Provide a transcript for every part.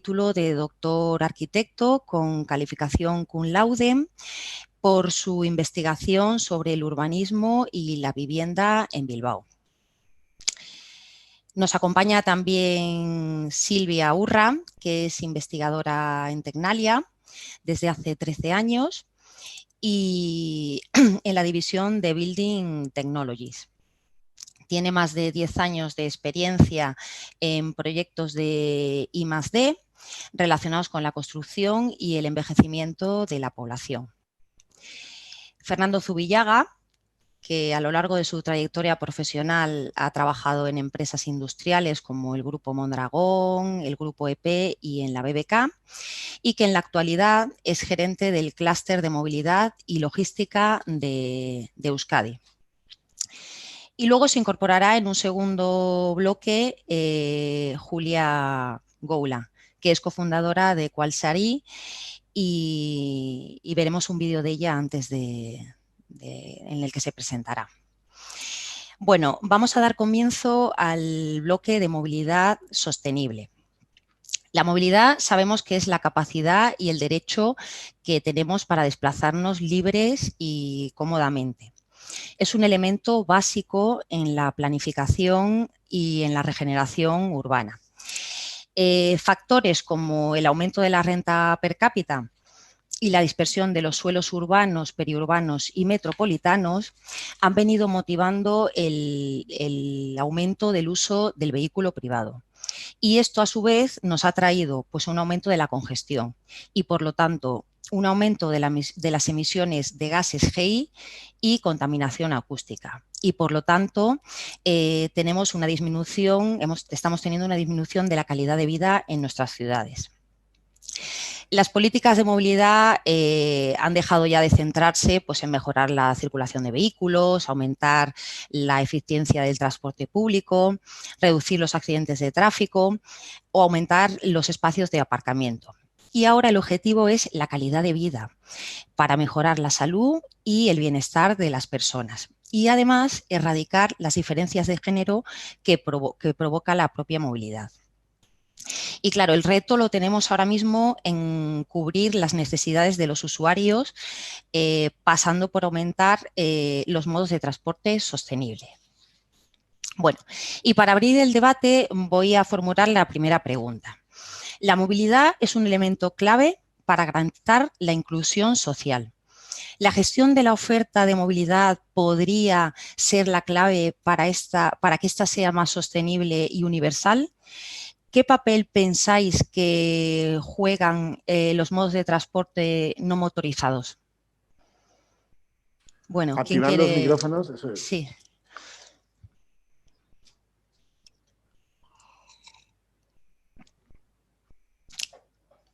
título de doctor arquitecto con calificación cum laude por su investigación sobre el urbanismo y la vivienda en Bilbao. Nos acompaña también Silvia Urra, que es investigadora en Tecnalia desde hace 13 años y en la división de Building Technologies. Tiene más de 10 años de experiencia en proyectos de I+D relacionados con la construcción y el envejecimiento de la población. Fernando Zubillaga, que a lo largo de su trayectoria profesional ha trabajado en empresas industriales como el Grupo Mondragón, el Grupo EP y en la BBK, y que en la actualidad es gerente del clúster de movilidad y logística de Euskadi. Y luego se incorporará en un segundo bloque Julia Goula, que es cofundadora de Qualsari, y veremos un vídeo de ella antes en el que se presentará. Bueno, vamos a dar comienzo al bloque de movilidad sostenible. La movilidad sabemos que es la capacidad y el derecho que tenemos para desplazarnos libres y cómodamente. Es un elemento básico en la planificación y en la regeneración urbana. Factores como el aumento de la renta per cápita y la dispersión de los suelos urbanos, periurbanos y metropolitanos han venido motivando el aumento del uso del vehículo privado. Y esto, a su vez, nos ha traído pues, un aumento de la congestión y, por lo tanto, un aumento de las emisiones de gases GI y contaminación acústica. Y, por lo tanto, estamos teniendo una disminución de la calidad de vida en nuestras ciudades. Las políticas de movilidad han dejado ya de centrarse pues, en mejorar la circulación de vehículos, aumentar la eficiencia del transporte público, reducir los accidentes de tráfico o aumentar los espacios de aparcamiento. Y ahora el objetivo es la calidad de vida para mejorar la salud y el bienestar de las personas. Y además erradicar las diferencias de género que provoca la propia movilidad. Y claro, el reto lo tenemos ahora mismo en cubrir las necesidades de los usuarios, pasando por aumentar los modos de transporte sostenible. Bueno, y para abrir el debate voy a formular la primera pregunta. La movilidad es un elemento clave para garantizar la inclusión social. ¿La gestión de la oferta de movilidad podría ser la clave para que ésta sea más sostenible y universal? ¿Qué papel pensáis que juegan los modos de transporte no motorizados? Bueno, ¿quién activar quiere? Los micrófonos, eso es. Sí.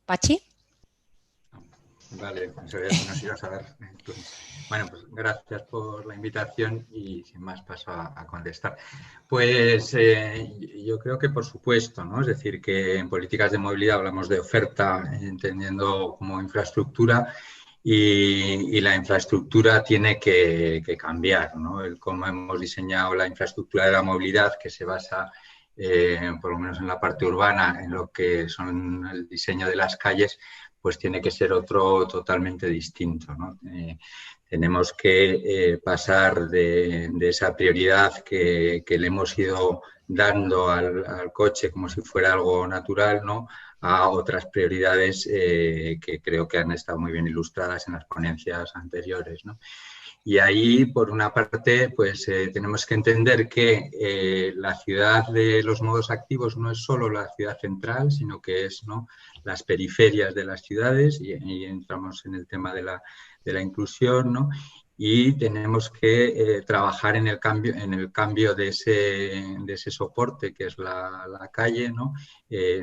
¿Pachi? Vale, no sabía si nos ibas a dar turno. Bueno, pues gracias por la invitación y sin más paso a contestar. Pues yo creo que por supuesto, ¿no? Es decir, que en políticas de movilidad hablamos de oferta, entendiendo como infraestructura, y la infraestructura tiene que cambiar, ¿no? El cómo hemos diseñado la infraestructura de la movilidad, que se basa, por lo menos en la parte urbana, en lo que son el diseño de las calles, pues tiene que ser otro totalmente distinto, ¿no? Tenemos que pasar de esa prioridad que le hemos ido dando al coche como si fuera algo natural, ¿no? A otras prioridades que creo que han estado muy bien ilustradas en las ponencias anteriores, ¿no? Y ahí, por una parte, pues tenemos que entender que la ciudad de los modos activos no es solo la ciudad central, sino que es, ¿no?, las periferias de las ciudades, y entramos en el tema de la inclusión, ¿no? Y tenemos que trabajar en el cambio de ese soporte que es la calle, ¿no?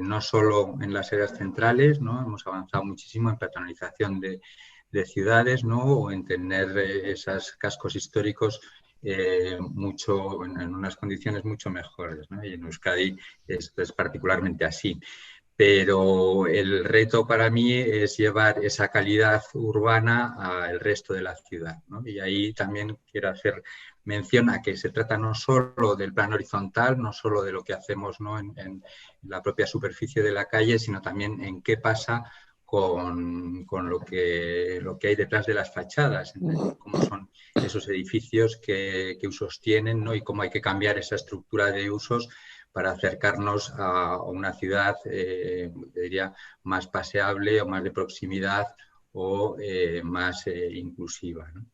No solo en las áreas centrales, ¿no? Hemos avanzado muchísimo en peatonalización de ciudades, ¿no? O en tener esos cascos históricos en unas condiciones mucho mejores, ¿no? Y en Euskadi es particularmente así. pero el reto para mí es llevar esa calidad urbana al resto de la ciudad, ¿no? Y ahí también quiero hacer mención a que se trata no solo del plano horizontal, no solo de lo que hacemos, ¿no?, en la propia superficie de la calle, sino también en qué pasa con lo que hay detrás de las fachadas, cómo son esos edificios, qué usos tienen, ¿no?, y cómo hay que cambiar esa estructura de usos para acercarnos a una ciudad, diría, más paseable o más de proximidad o más inclusiva, ¿no?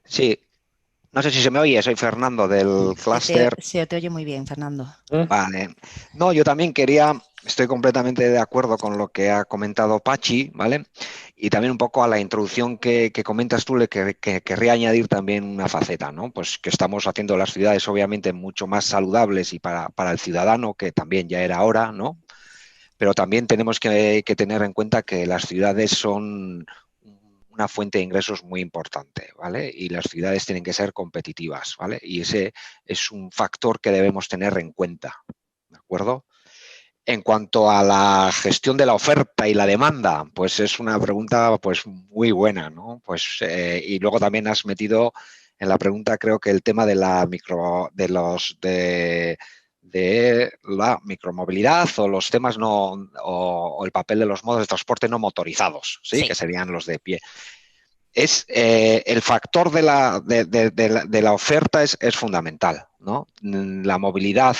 Sí, no sé si se me oye, soy Fernando del clúster. Se te oye muy bien, Fernando. Vale. No, yo también estoy completamente de acuerdo con lo que ha comentado Pachi, ¿vale? Y también un poco a la introducción que comentas tú, que querría añadir también una faceta, ¿no? Pues que estamos haciendo las ciudades obviamente mucho más saludables y para el ciudadano, que también ya era hora, ¿no? Pero también tenemos que tener en cuenta que las ciudades son una fuente de ingresos muy importante, ¿vale? Y las ciudades tienen que ser competitivas, ¿vale? Y ese es un factor que debemos tener en cuenta, ¿de acuerdo? En cuanto a la gestión de la oferta y la demanda, pues es una pregunta pues muy buena, ¿no? Pues, y luego también has metido en la pregunta, creo que el tema de la de la micromovilidad o los temas o el papel de los modos de transporte no motorizados, ¿sí? Que serían los de pie. Es el factor de la oferta es fundamental, ¿no? La movilidad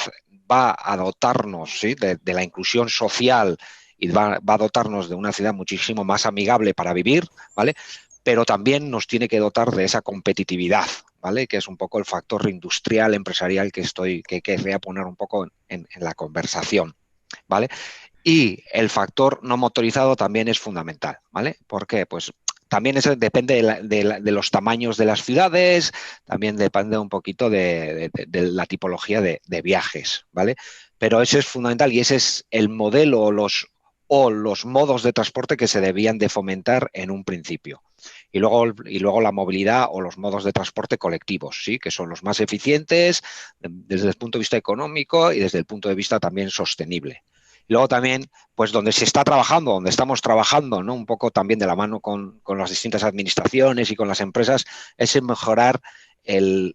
va a dotarnos, ¿sí?, de la inclusión social y va a dotarnos de una ciudad muchísimo más amigable para vivir, ¿vale? Pero también nos tiene que dotar de esa competitividad, ¿vale? Que es un poco el factor industrial, empresarial que querría poner un poco en la conversación, ¿vale? Y el factor no motorizado también es fundamental, ¿vale? ¿Por qué? Pues también eso depende de los tamaños de las ciudades, también depende un poquito de la tipología de viajes, ¿vale? Pero ese es fundamental y ese es el modelo o los modos de transporte que se debían de fomentar en un principio. Y luego la movilidad o los modos de transporte colectivos, ¿sí?, que son los más eficientes desde el punto de vista económico y desde el punto de vista también sostenible. Luego también, pues donde se está trabajando, donde estamos trabajando, ¿no?, un poco también de la mano con las distintas administraciones y con las empresas, es en mejorar el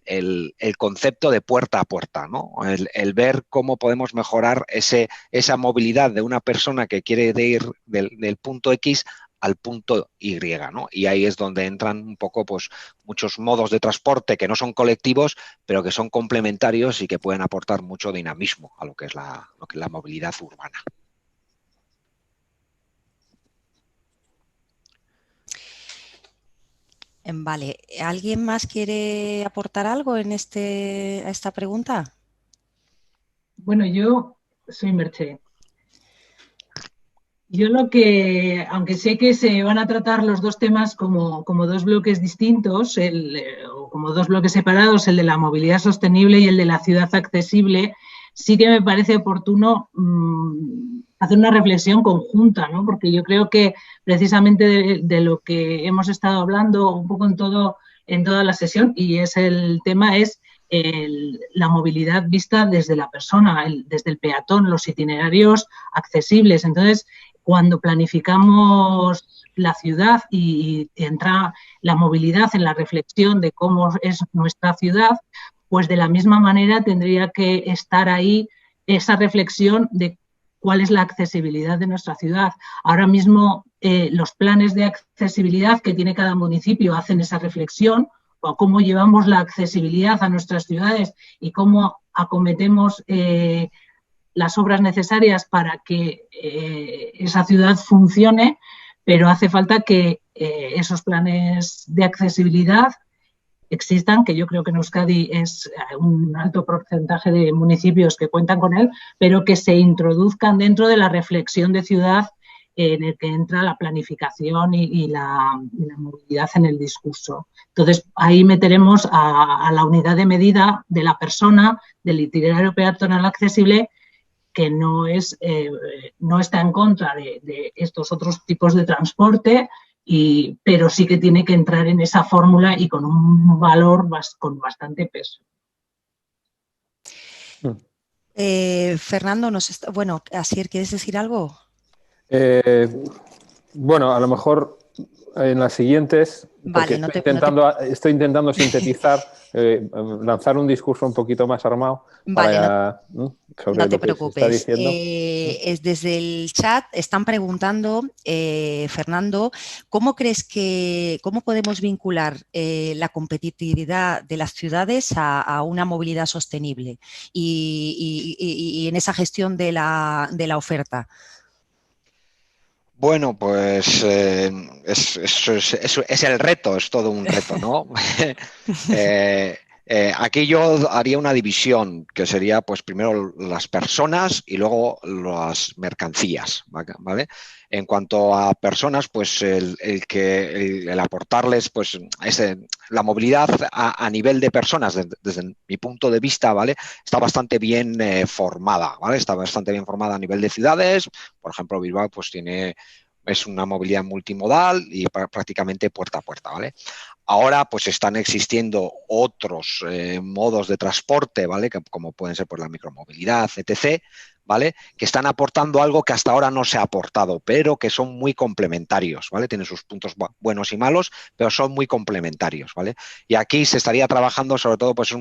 concepto de puerta a puerta, ¿no? El ver cómo podemos mejorar esa movilidad de una persona que quiere ir del punto X al punto Y, ¿no? Y ahí es donde entran un poco pues muchos modos de transporte que no son colectivos, pero que son complementarios y que pueden aportar mucho dinamismo a lo que es la movilidad urbana. Vale, ¿alguien más quiere aportar algo a esta pregunta? Bueno, yo soy Merche. Yo aunque sé que se van a tratar los dos temas como dos bloques distintos, o como dos bloques separados, el de la movilidad sostenible y el de la ciudad accesible, sí que me parece oportuno hacer una reflexión conjunta, ¿no? Porque yo creo que precisamente de lo que hemos estado hablando un poco en toda la sesión, y el tema es la movilidad vista desde la persona, desde el peatón, los itinerarios accesibles. Entonces, cuando planificamos la ciudad y entra la movilidad en la reflexión de cómo es nuestra ciudad, pues de la misma manera tendría que estar ahí esa reflexión de cuál es la accesibilidad de nuestra ciudad. Ahora mismo los planes de accesibilidad que tiene cada municipio hacen esa reflexión, o cómo llevamos la accesibilidad a nuestras ciudades y cómo acometemos las obras necesarias para que esa ciudad funcione, pero hace falta que esos planes de accesibilidad existan, que yo creo que en Euskadi es un alto porcentaje de municipios que cuentan con él, pero que se introduzcan dentro de la reflexión de ciudad en el que entra la planificación y la movilidad en el discurso. Entonces, ahí meteremos a la unidad de medida de la persona, del itinerario peatonal accesible, que no está en contra de estos otros tipos de transporte, pero sí que tiene que entrar en esa fórmula y con un valor con bastante peso. Fernando, bueno, Asier, ¿quieres decir algo? Bueno, a lo mejor en las siguientes, porque Vale, estoy intentando sintetizar, lanzar un discurso un poquito más armado vale, sobre no te lo que se está preocupes. diciendo. Es desde el chat están preguntando, Fernando, ¿cómo podemos vincular la competitividad de las ciudades a una movilidad sostenible y en esa gestión de la oferta? Bueno, pues es el reto, es todo un reto, ¿no? Eh, Aquí yo haría una división, que sería pues primero las personas y luego las mercancías, ¿vale? En cuanto a personas, pues el aportarles pues la movilidad a nivel de personas, desde mi punto de vista, ¿vale? Está bastante bien formada, ¿vale? Está bastante bien formada a nivel de ciudades. Por ejemplo, Bilbao pues es una movilidad multimodal y prácticamente puerta a puerta, ¿vale? Ahora pues están existiendo otros modos de transporte, ¿vale? Como pueden ser pues, la micromovilidad, etc., ¿vale? Que están aportando algo que hasta ahora no se ha aportado, pero que son muy complementarios, ¿vale? Tienen sus puntos buenos y malos, pero son muy complementarios, ¿vale? Y aquí se estaría trabajando sobre todo, pues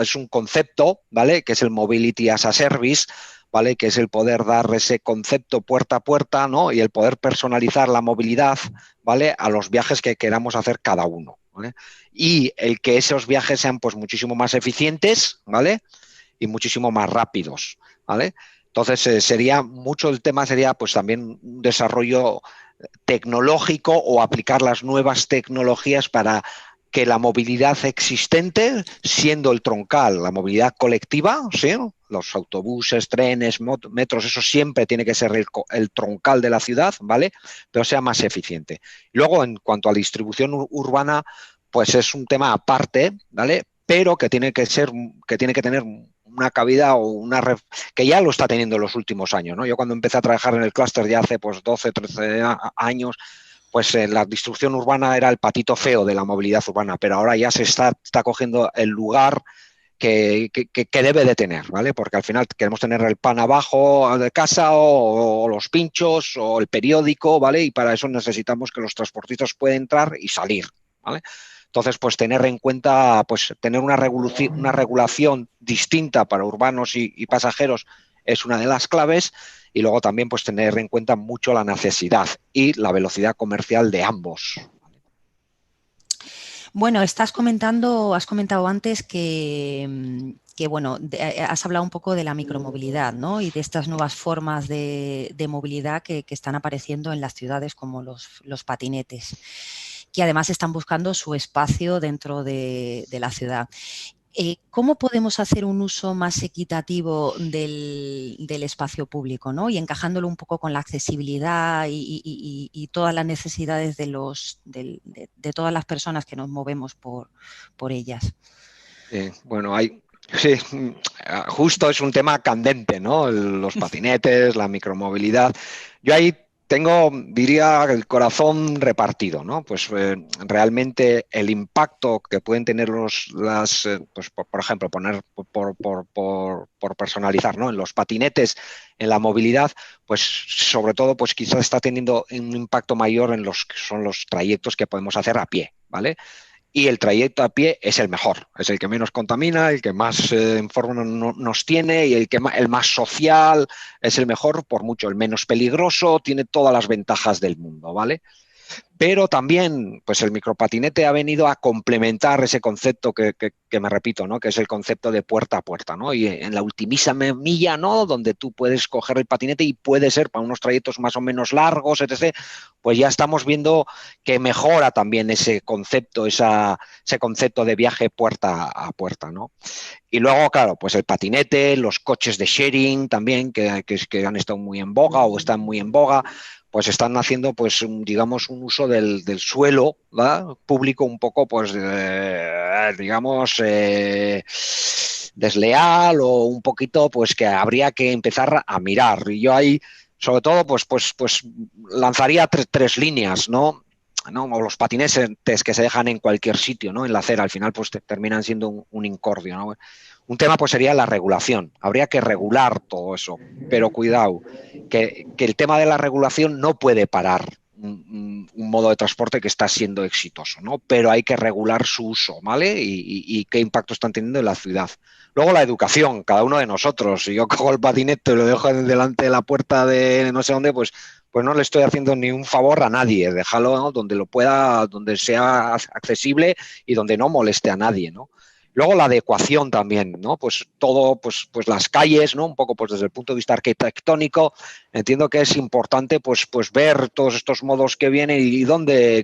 es un concepto, ¿vale? Que es el Mobility as a Service, ¿vale? Que es el poder dar ese concepto puerta a puerta, ¿no? Y el poder personalizar la movilidad, ¿vale? A los viajes que queramos hacer cada uno, ¿vale? Y el que esos viajes sean pues muchísimo más eficientes, ¿vale? Y muchísimo más rápidos, ¿vale? Entonces mucho el tema sería pues también un desarrollo tecnológico o aplicar las nuevas tecnologías para que la movilidad existente, siendo el troncal, la movilidad colectiva, ¿sí? Los autobuses, trenes, metros, eso siempre tiene que ser el troncal de la ciudad, ¿vale? Pero sea más eficiente. Luego, en cuanto a la distribución urbana, pues es un tema aparte, ¿vale? Pero que tiene que tener una cabida o que ya lo está teniendo en los últimos años, ¿no? Yo cuando empecé a trabajar en el clúster ya hace pues 12, 13 años, pues la distribución urbana era el patito feo de la movilidad urbana, pero ahora ya se está cogiendo el lugar que debe de tener, ¿vale? Porque al final queremos tener el pan abajo de casa o los pinchos o el periódico, ¿vale? Y para eso necesitamos que los transportistas puedan entrar y salir, ¿vale? Entonces, pues tener en cuenta, pues tener una regulación distinta para urbanos y pasajeros es una de las claves. Y luego también pues tener en cuenta mucho la necesidad y la velocidad comercial de ambos. Bueno, has comentado antes que bueno, has hablado un poco de la micromovilidad, ¿no? Y de estas nuevas formas de movilidad que están apareciendo en las ciudades como los patinetes, que además están buscando su espacio dentro de la ciudad. ¿Cómo podemos hacer un uso más equitativo del espacio público, ¿no? Y encajándolo un poco con la accesibilidad y todas las necesidades de todas las personas que nos movemos por ellas? Bueno, sí, justo es un tema candente, ¿no? Los patinetes, la micromovilidad. Yo ahí diría, el corazón repartido, ¿no? Pues realmente el impacto que pueden tener pues, por ejemplo, por personalizar, ¿no? En los patinetes, en la movilidad, pues sobre todo, pues quizás está teniendo un impacto mayor en los que son los trayectos que podemos hacer a pie, ¿vale? Y el trayecto a pie es el mejor, es el que menos contamina, el que más informe nos tiene y el más social, es el mejor, por mucho, el menos peligroso, tiene todas las ventajas del mundo, ¿vale? Pero también, pues el micropatinete ha venido a complementar ese concepto que me repito, ¿no? Que es el concepto de puerta a puerta, ¿no? Y en la ultimísima milla, ¿no? Donde tú puedes coger el patinete y puede ser para unos trayectos más o menos largos, etc., pues ya estamos viendo que mejora también ese concepto de viaje puerta a puerta, ¿no? Y luego, claro, pues el patinete, los coches de sharing también, que han estado muy en boga o están muy en boga, pues están haciendo, pues, digamos, un uso del suelo, ¿verdad? Público un poco, pues, digamos, desleal o un poquito, pues, que habría que empezar a mirar. Y yo ahí, sobre todo, pues lanzaría tres líneas, ¿no? O los patinetes que se dejan en cualquier sitio, ¿no? En la acera, al final, pues terminan siendo un incordio, ¿no? Un tema pues sería la regulación. Habría que regular todo eso, pero cuidado, que el tema de la regulación no puede parar un modo de transporte que está siendo exitoso, ¿no? Pero hay que regular su uso, ¿vale? Y qué impacto están teniendo en la ciudad. Luego la educación, cada uno de nosotros. Si yo cojo el patinete y lo dejo delante de la puerta de no sé dónde, pues no le estoy haciendo ni un favor a nadie. Déjalo, ¿no?, donde lo pueda, donde sea accesible y donde no moleste a nadie, ¿no? Luego la adecuación también, ¿no? Pues todo, pues las calles, ¿no? Un poco pues desde el punto de vista arquitectónico, entiendo que es importante pues ver todos estos modos que vienen y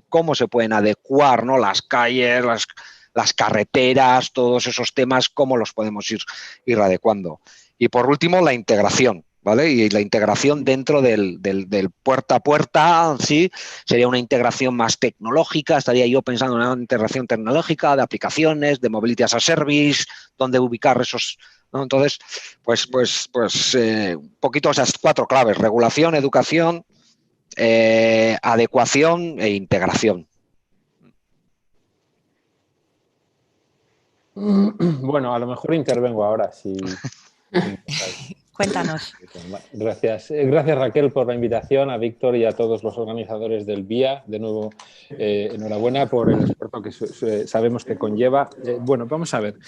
cómo se pueden adecuar, ¿no? Las calles, las carreteras, todos esos temas, cómo los podemos ir adecuando. Y por último, la integración, ¿vale? Y la integración dentro del puerta a puerta, sí, sería una integración más tecnológica. Estaría yo pensando en una integración tecnológica de aplicaciones, de mobility as a service, donde ubicar esos, ¿no? Entonces, pues un poquito esas 4 claves: regulación, educación, adecuación e integración. Bueno, a lo mejor intervengo ahora, si... Cuéntanos. Gracias. Gracias, Raquel, por la invitación, a Víctor y a todos los organizadores del VIA. De nuevo, enhorabuena por el esfuerzo que sabemos que conlleva. Bueno, vamos a ver.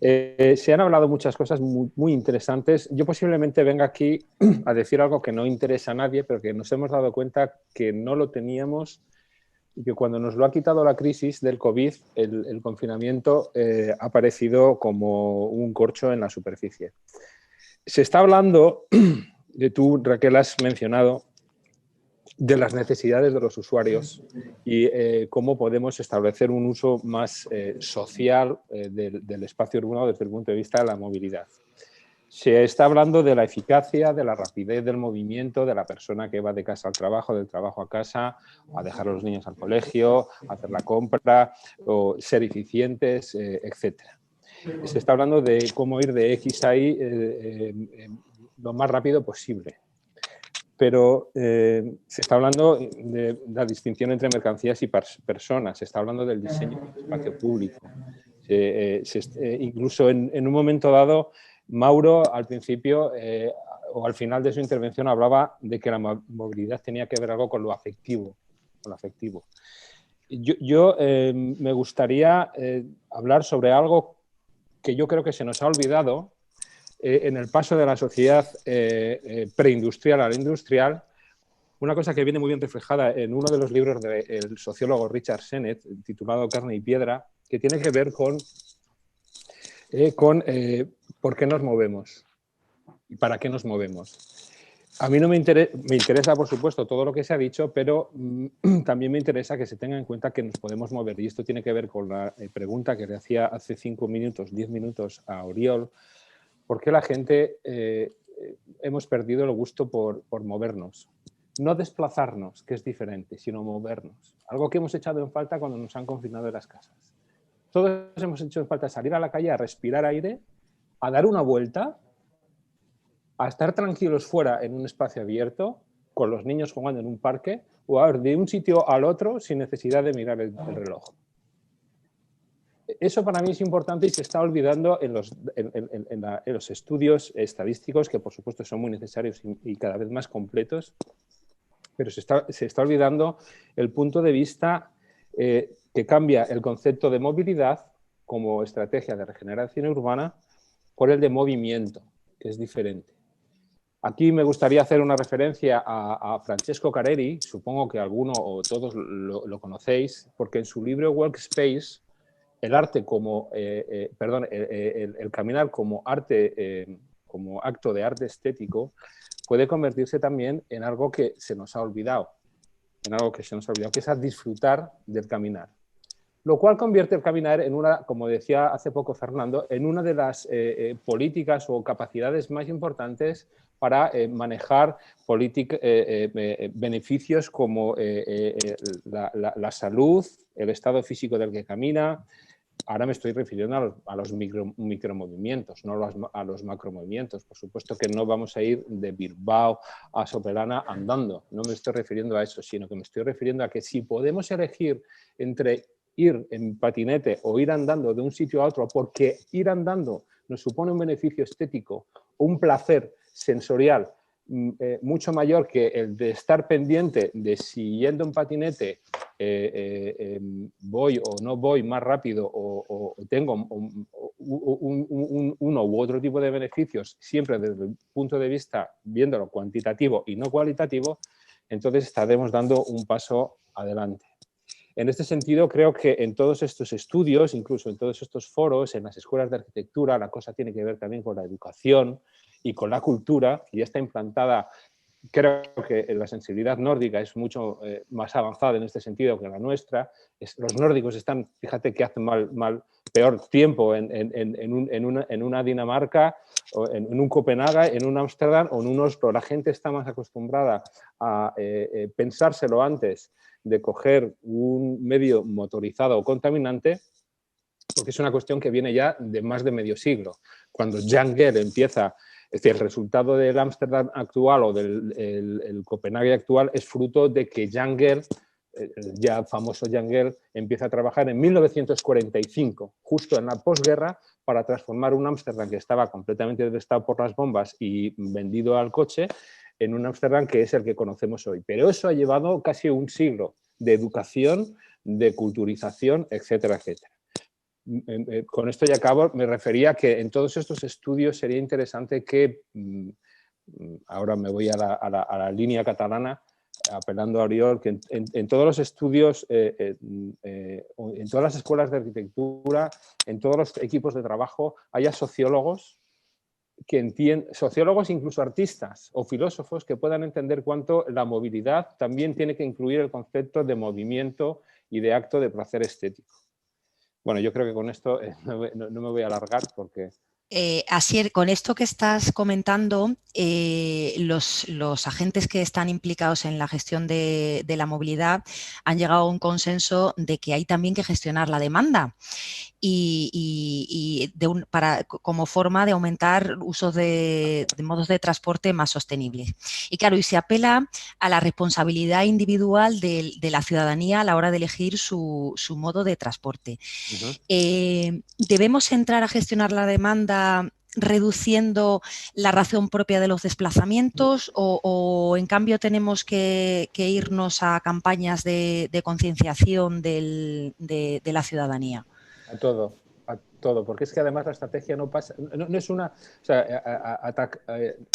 Se han hablado muchas cosas muy interesantes. Yo posiblemente venga aquí a decir algo que no interesa a nadie, pero que nos hemos dado cuenta que no lo teníamos y que cuando nos lo ha quitado la crisis del COVID, el confinamiento ha aparecido como un corcho en la superficie. Se está hablando, tú, Raquel, has mencionado, de las necesidades de los usuarios y cómo podemos establecer un uso más social del espacio urbano desde el punto de vista de la movilidad. Se está hablando de la eficacia, de la rapidez del movimiento de la persona que va de casa al trabajo, del trabajo a casa, a dejar a los niños al colegio, a hacer la compra, o ser eficientes, etcétera. Se está hablando de cómo ir de X a Y lo más rápido posible. Pero se está hablando de la distinción entre mercancías y personas. Se está hablando del diseño del espacio público. Incluso en un momento dado, Mauro, al principio o al final de su intervención, hablaba de que la movilidad tenía que ver algo con lo afectivo. Yo me gustaría hablar sobre algo que yo creo que se nos ha olvidado en el paso de la sociedad preindustrial a la industrial. Una cosa que viene muy bien reflejada en uno de los libros del sociólogo Richard Sennett, titulado Carne y Piedra, que tiene que ver con por qué nos movemos y para qué nos movemos. A mí no me interesa, por supuesto, todo lo que se ha dicho, pero también me interesa que se tenga en cuenta que nos podemos mover. Y esto tiene que ver con la pregunta que le hacía hace 5 minutos, 10 minutos a Oriol. ¿Por qué la gente hemos perdido el gusto por movernos? No desplazarnos, que es diferente, sino movernos. Algo que hemos echado en falta cuando nos han confinado en las casas. Todos hemos hecho en falta salir a la calle a respirar aire, a dar una vuelta, a estar tranquilos fuera en un espacio abierto, con los niños jugando en un parque, o a ir de un sitio al otro sin necesidad de mirar el reloj. Eso para mí es importante y se está olvidando en los estudios estadísticos, que por supuesto son muy necesarios y cada vez más completos, pero se está olvidando el punto de vista que cambia el concepto de movilidad como estrategia de regeneración urbana por el de movimiento, que es diferente. Aquí me gustaría hacer una referencia a Francesco Careri, supongo que alguno o todos lo conocéis, porque en su libro Workspace, el arte como, el caminar como arte, como acto de arte estético, puede convertirse también en algo que se nos ha olvidado, que es a disfrutar del caminar. Lo cual convierte el caminar en una, como decía hace poco Fernando, en una de las políticas o capacidades más importantes para manejar beneficios como la salud, el estado físico del que camina. Ahora me estoy refiriendo a los micromovimientos, no a los macromovimientos. Por supuesto que no vamos a ir de Bilbao a Sopelana andando. No me estoy refiriendo a eso, sino que me estoy refiriendo a que si podemos elegir entre ir en patinete o ir andando de un sitio a otro, porque ir andando nos supone un beneficio estético, un placer sensorial mucho mayor que el de estar pendiente de si yendo en patinete voy o no voy más rápido o tengo uno u otro tipo de beneficios, siempre desde el punto de vista viéndolo cuantitativo y no cualitativo, entonces estaremos dando un paso adelante. En este sentido, creo que en todos estos estudios, incluso en todos estos foros, en las escuelas de arquitectura, la cosa tiene que ver también con la educación y con la cultura, que ya está implantada. Creo que la sensibilidad nórdica es mucho más avanzada en este sentido que la nuestra. Los nórdicos están, fíjate que hacen peor tiempo en una Dinamarca, o en un Copenhague, en un Ámsterdam o en un Oslo. La gente está más acostumbrada a pensárselo antes de coger un medio motorizado o contaminante, porque es una cuestión que viene ya de más de medio siglo. Cuando Jan Gehl empieza, es decir, el resultado del Ámsterdam actual o del el Copenhague actual es fruto de que Jan Gehl, el ya famoso Jan Gehl, empieza a trabajar en 1945, justo en la posguerra, para transformar un Ámsterdam que estaba completamente devastado por las bombas y vendido al coche, en un Ámsterdam que es el que conocemos hoy. Pero eso ha llevado casi un siglo de educación, de culturización, etcétera, etcétera. Con esto ya acabo, me refería a que en todos estos estudios sería interesante que, ahora me voy a la línea catalana, apelando a Oriol, que en todos los estudios, en todas las escuelas de arquitectura, en todos los equipos de trabajo, haya sociólogos, sociólogos, incluso artistas o filósofos que puedan entender cuánto la movilidad también tiene que incluir el concepto de movimiento y de acto de placer estético. Bueno, yo creo que con esto no me voy a alargar porque... Asier, con esto que estás comentando, los agentes que están implicados en la gestión de la movilidad han llegado a un consenso de que hay también que gestionar la demanda como forma de aumentar usos de modos de transporte más sostenibles. Y claro, y se apela a la responsabilidad individual de la ciudadanía a la hora de elegir su modo de transporte. ¿Debemos entrar a gestionar la demanda reduciendo la razón propia de los desplazamientos o en cambio tenemos que irnos a campañas de concienciación de la ciudadanía? A todo, porque es que además la estrategia no pasa, no es una, o sea,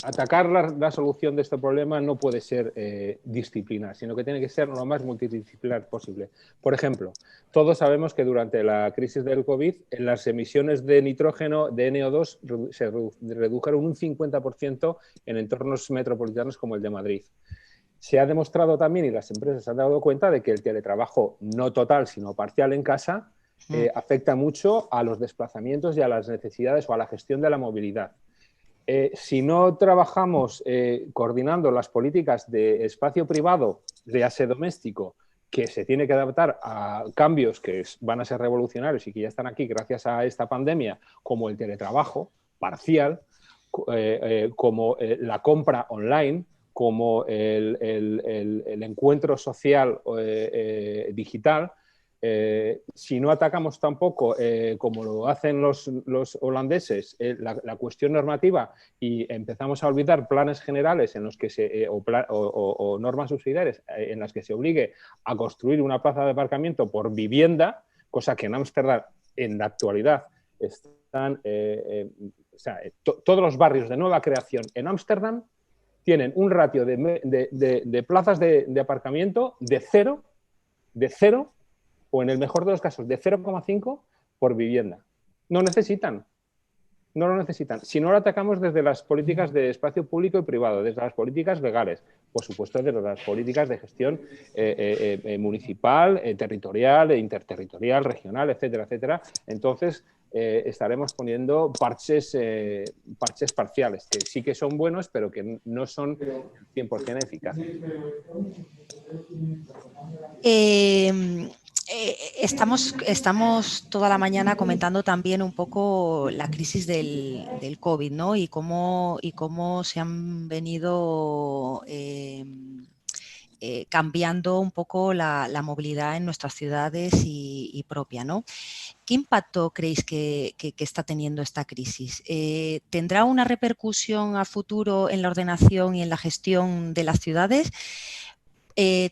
atacar la solución de este problema no puede ser disciplinar, sino que tiene que ser lo más multidisciplinar posible. Por ejemplo, todos sabemos que durante la crisis del COVID las emisiones de nitrógeno, de NO2, se redujeron un 50% en entornos metropolitanos como el de Madrid. Se ha demostrado también, y las empresas se han dado cuenta, de que el teletrabajo no total, sino parcial en casa, afecta mucho a los desplazamientos y a las necesidades o a la gestión de la movilidad. Si no trabajamos coordinando las políticas de espacio privado, de aseo doméstico, que se tiene que adaptar a cambios que van a ser revolucionarios y que ya están aquí gracias a esta pandemia, como el teletrabajo parcial, como la compra online, como el encuentro social digital, si no atacamos tampoco, como lo hacen los holandeses, la cuestión normativa y empezamos a olvidar planes generales en los que o normas subsidiarias en las que se obligue a construir una plaza de aparcamiento por vivienda, cosa que en Ámsterdam en la actualidad están, todos los barrios de nueva creación en Ámsterdam tienen un ratio de plazas de aparcamiento de cero, o en el mejor de los casos de 0,5 por vivienda. No lo necesitan. Si no lo atacamos desde las políticas de espacio público y privado, desde las políticas legales, por supuesto desde las políticas de gestión municipal, territorial, interterritorial, regional, etcétera, etcétera, entonces estaremos poniendo parches parciales, que sí que son buenos, pero que no son 100% eficaces. Estamos toda la mañana comentando también un poco la crisis del COVID, ¿no? Y cómo se han venido cambiando un poco la movilidad en nuestras ciudades y propia, ¿no? ¿Qué impacto creéis que está teniendo esta crisis? ¿Tendrá una repercusión a futuro en la ordenación y en la gestión de las ciudades?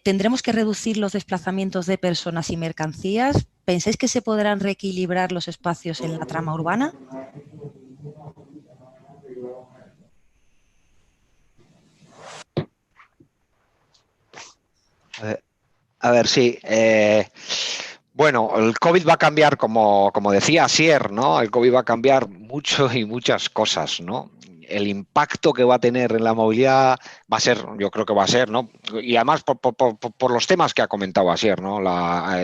¿Tendremos que reducir los desplazamientos de personas y mercancías? ¿Pensáis que se podrán reequilibrar los espacios en la trama urbana? A ver, sí. Bueno, el COVID va a cambiar, como decía Asier, ¿no? El COVID va a cambiar mucho y muchas cosas, ¿no? El impacto que va a tener en la movilidad va a ser, yo creo que va a ser, ¿no? Y además por los temas que ha comentado Asier, ¿no?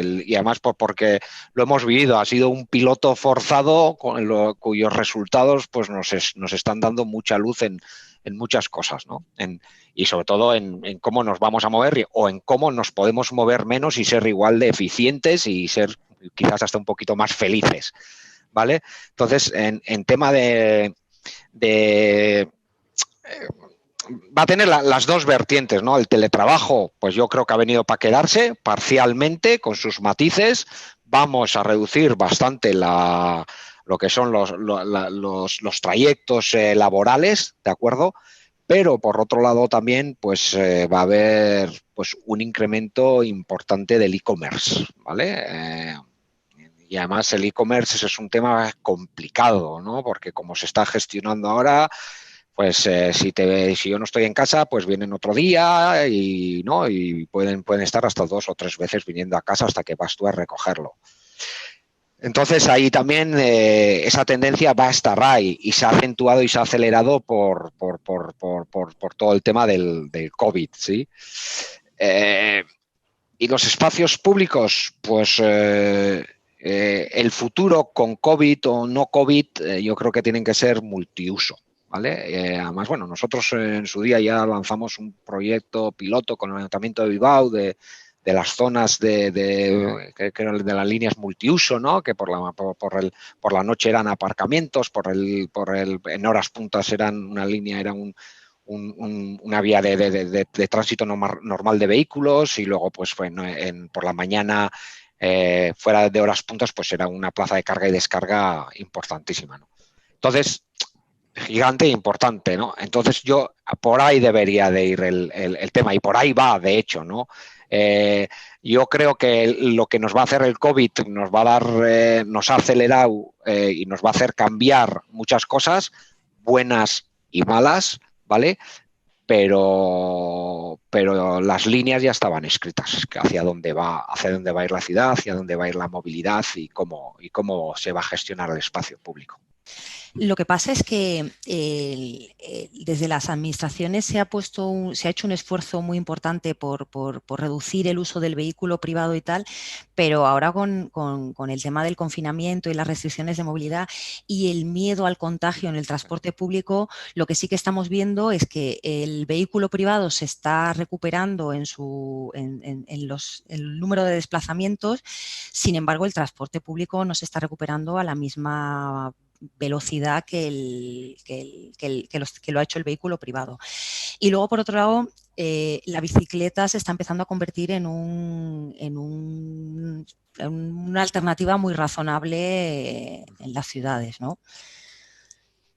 Y además porque lo hemos vivido, ha sido un piloto forzado cuyos resultados pues nos están dando mucha luz en muchas cosas, ¿no? Y sobre todo en cómo nos vamos a mover o en cómo nos podemos mover menos y ser igual de eficientes y ser quizás hasta un poquito más felices, ¿vale? Entonces, en tema va a tener las dos vertientes, ¿no? El teletrabajo, pues yo creo que ha venido para quedarse parcialmente, con sus matices. Vamos a reducir bastante lo que son los trayectos laborales, ¿de acuerdo? Pero por otro lado también pues va a haber pues un incremento importante del e-commerce, ¿vale? Y además el e-commerce es un tema complicado, ¿no? Porque como se está gestionando ahora, pues si yo no estoy en casa, pues vienen otro día y pueden estar hasta 2 o 3 veces viniendo a casa hasta que vas tú a recogerlo. Entonces ahí también esa tendencia va a estar ahí y se ha acentuado y se ha acelerado por todo el tema del COVID, ¿sí? Y los espacios públicos, pues el futuro con COVID o no COVID, yo creo que tienen que ser multiuso, ¿vale? Además, bueno, nosotros en su día ya lanzamos un proyecto piloto con el Ayuntamiento de Bilbao de las zonas de las líneas multiuso, ¿no? Que por la noche eran aparcamientos, en horas puntas una línea, era una vía de tránsito normal de vehículos y luego pues por la mañana fuera de horas puntas pues era una plaza de carga y descarga importantísima, ¿no? Entonces, gigante e importante, ¿no? Entonces yo por ahí debería de ir el tema y por ahí va, de hecho, ¿no? Yo creo que lo que nos va a hacer el COVID nos ha acelerado y nos va a hacer cambiar muchas cosas, buenas y malas, ¿vale? Pero las líneas ya estaban escritas, hacia dónde va a ir la ciudad, hacia dónde va a ir la movilidad y cómo se va a gestionar el espacio público. Lo que pasa es que desde las administraciones se ha hecho un esfuerzo muy importante por reducir el uso del vehículo privado y tal, pero ahora con el tema del confinamiento y las restricciones de movilidad y el miedo al contagio en el transporte público, lo que sí que estamos viendo es que el vehículo privado se está recuperando en el número de desplazamientos, sin embargo el transporte público no se está recuperando a la misma velocidad que lo ha hecho el vehículo privado. Y luego, por otro lado, la bicicleta se está empezando a convertir en una alternativa muy razonable en las ciudades, ¿no?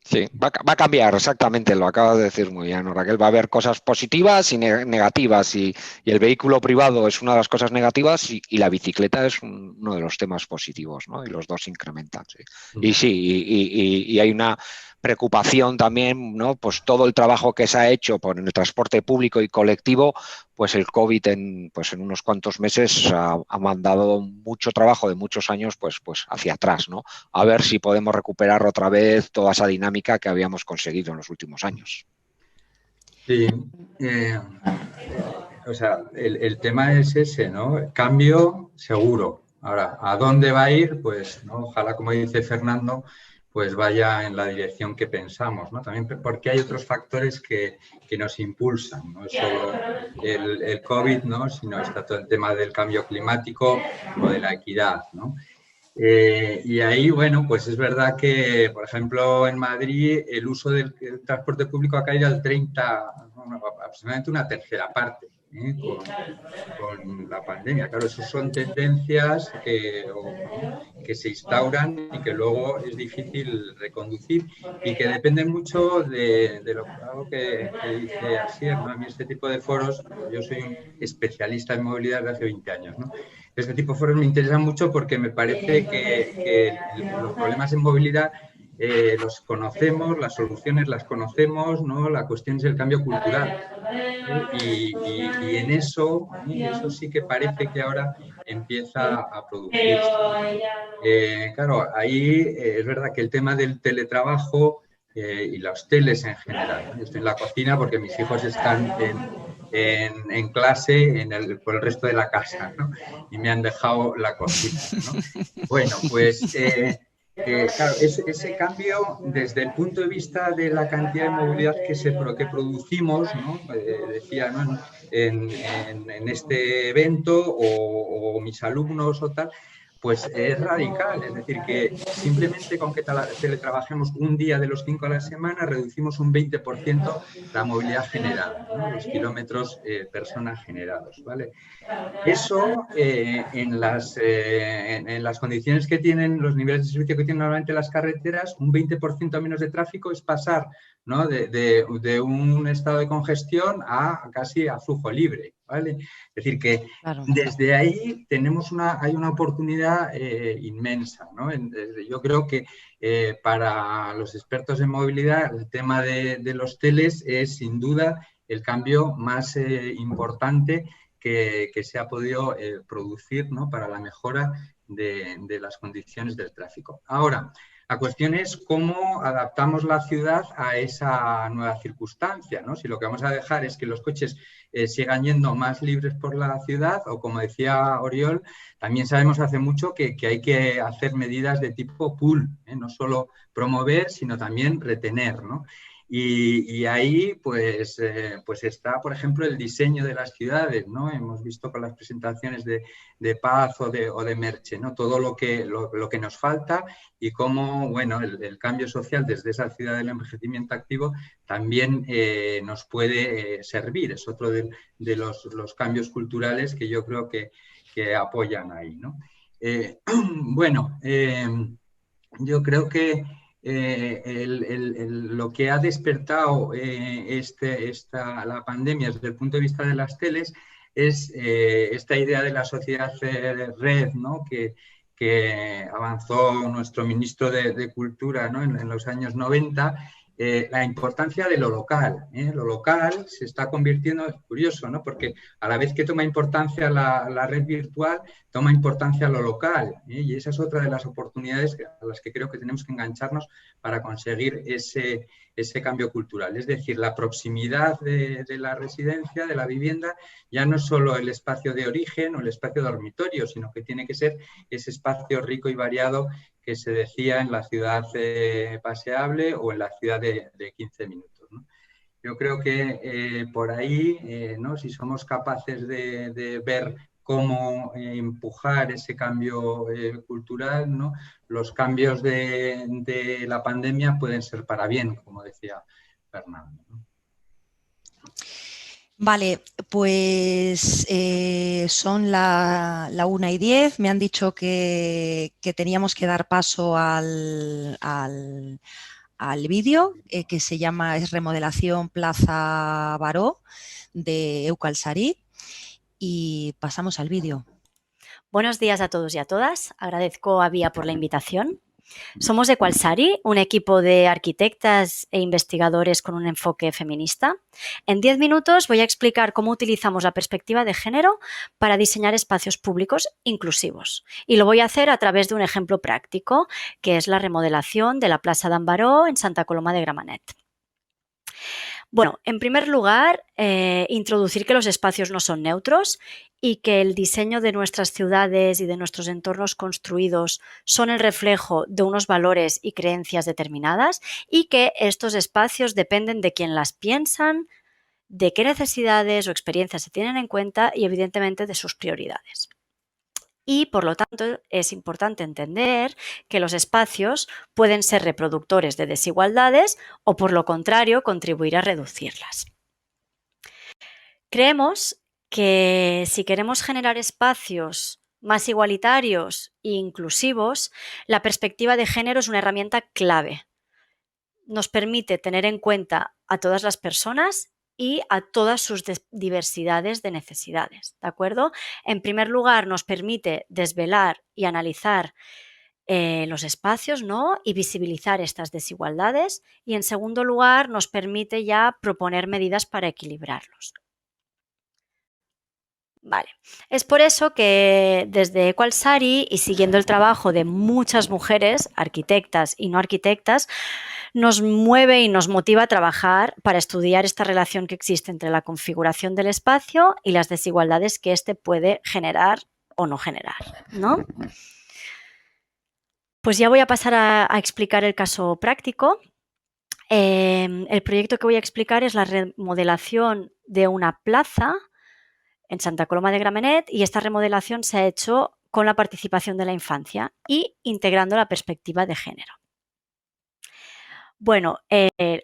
Sí, va a cambiar, exactamente, lo acabas de decir muy bien, Raquel. Va a haber cosas positivas y negativas y el vehículo privado es una de las cosas negativas y la bicicleta es uno de los temas positivos, ¿no? Y los dos incrementan, sí. Y sí, y hay una preocupación también, ¿no? Pues todo el trabajo que se ha hecho en el transporte público y colectivo, pues el COVID en unos cuantos meses ha mandado mucho trabajo de muchos años pues hacia atrás, ¿no? A ver si podemos recuperar otra vez toda esa dinámica que habíamos conseguido en los últimos años. Sí, o sea, el tema es ese, ¿no? Cambio seguro. Ahora, ¿a dónde va a ir? Pues, ¿no? Ojalá, como dice Fernando, pues vaya en la dirección que pensamos, ¿no? También porque hay otros factores que nos impulsan, no solo el COVID, ¿no? Sino está todo el tema del cambio climático o de la equidad, ¿no? Y ahí, bueno, pues es verdad que, por ejemplo, en Madrid el uso del transporte público ha caído al 30, aproximadamente una tercera parte con la pandemia. Claro, eso son tendencias que se instauran y que luego es difícil reconducir y que dependen mucho de algo que dice Asier, ¿no? A mí este tipo de foros, yo soy un especialista en movilidad desde hace 20 años, ¿no? Este tipo de foros me interesan mucho porque me parece que los problemas en movilidad los conocemos, las soluciones las conocemos, ¿no? La cuestión es el cambio cultural. Y en eso sí que parece que ahora empieza a producirse. Claro, ahí es verdad que el tema del teletrabajo y los teles en general, ¿no? Yo estoy en la cocina porque mis hijos están en clase por el resto de la casa, ¿no? Y me han dejado la cocina, ¿no? Bueno, pues claro, ese cambio desde el punto de vista de la cantidad de movilidad que producimos, ¿no? Decía, ¿no? en este evento o mis alumnos o tal, pues es radical. Es decir, que simplemente con que teletrabajemos un día de los 5 a la semana reducimos un 20% la movilidad generada, ¿no? Los kilómetros personas generados, ¿vale? Eso en las condiciones que tienen, los niveles de servicio que tienen normalmente las carreteras, un 20% menos de tráfico es pasar, ¿no? de un estado de congestión a casi a flujo libre, ¿vale? Es decir, que Claro. desde ahí hay una oportunidad inmensa, ¿no? Yo creo que para los expertos en movilidad el tema de los teles es sin duda el cambio más importante que se ha podido producir, ¿no? Para la mejora de las condiciones del tráfico. Ahora, la cuestión es cómo adaptamos la ciudad a esa nueva circunstancia, ¿no? Si lo que vamos a dejar es que los coches sigan yendo más libres por la ciudad, o como decía Oriol, también sabemos hace mucho que hay que hacer medidas de tipo pull, no solo promover, sino también retener, ¿no? Y ahí pues está, por ejemplo, el diseño de las ciudades, ¿no? Hemos visto con las presentaciones de Paz o de Merche, ¿no? Todo lo que nos falta y cómo, bueno, el cambio social desde esa ciudad del envejecimiento activo también nos puede servir. Es otro de los cambios culturales que yo creo que apoyan ahí, ¿no? Bueno, yo creo que lo que ha despertado la pandemia desde el punto de vista de las teles es esta idea de la sociedad red, ¿no? que avanzó nuestro ministro de Cultura, ¿no? en los años 90, la importancia de lo local. Lo local se está convirtiendo, es curioso, ¿no? Porque a la vez que toma importancia la red virtual, toma importancia lo local, y esa es otra de las oportunidades a las que creo que tenemos que engancharnos para conseguir ese cambio cultural. Es decir, la proximidad de la residencia, de la vivienda, ya no es solo el espacio de origen o el espacio dormitorio, sino que tiene que ser ese espacio rico y variado que se decía en la ciudad paseable o en la ciudad de 15 minutos, ¿no? Yo creo que por ahí, ¿no? Si somos capaces de ver cómo empujar ese cambio cultural, ¿no? Los cambios de la pandemia pueden ser para bien, como decía Fernando, ¿no? Vale, pues son la 1:10. Me han dicho que teníamos que dar paso al vídeo que se llama Es remodelación Plaza Baró de Euskaltzain, y pasamos al vídeo. Buenos días a todos y a todas. Agradezco a Vía por la invitación. Somos Euskaltzain, un equipo de arquitectas e investigadores con un enfoque feminista. En 10 minutos voy a explicar cómo utilizamos la perspectiva de género para diseñar espacios públicos inclusivos. Y lo voy a hacer a través de un ejemplo práctico, que es la remodelación de la Plaça d'en Baró en Santa Coloma de Gramenet. Bueno, en primer lugar, introducir que los espacios no son neutros y que el diseño de nuestras ciudades y de nuestros entornos construidos son el reflejo de unos valores y creencias determinadas, y que estos espacios dependen de quién las piensan, de qué necesidades o experiencias se tienen en cuenta y, evidentemente, de sus prioridades. Y, por lo tanto, es importante entender que los espacios pueden ser reproductores de desigualdades o, por lo contrario, contribuir a reducirlas. Creemos que si queremos generar espacios más igualitarios e inclusivos, la perspectiva de género es una herramienta clave. Nos permite tener en cuenta a todas las personas y a todas sus diversidades de necesidades, ¿de acuerdo? En primer lugar, nos permite desvelar y analizar los espacios, ¿no? Y visibilizar estas desigualdades. Y en segundo lugar, nos permite ya proponer medidas para equilibrarlos. Vale, es por eso que desde Equalsari y siguiendo el trabajo de muchas mujeres, arquitectas y no arquitectas, nos mueve y nos motiva a trabajar para estudiar esta relación que existe entre la configuración del espacio y las desigualdades que éste puede generar o no generar, ¿no? Pues ya voy a pasar a explicar el caso práctico. El proyecto que voy a explicar es la remodelación de una plaza en Santa Coloma de Gramenet y esta remodelación se ha hecho con la participación de la infancia y integrando la perspectiva de género. Bueno,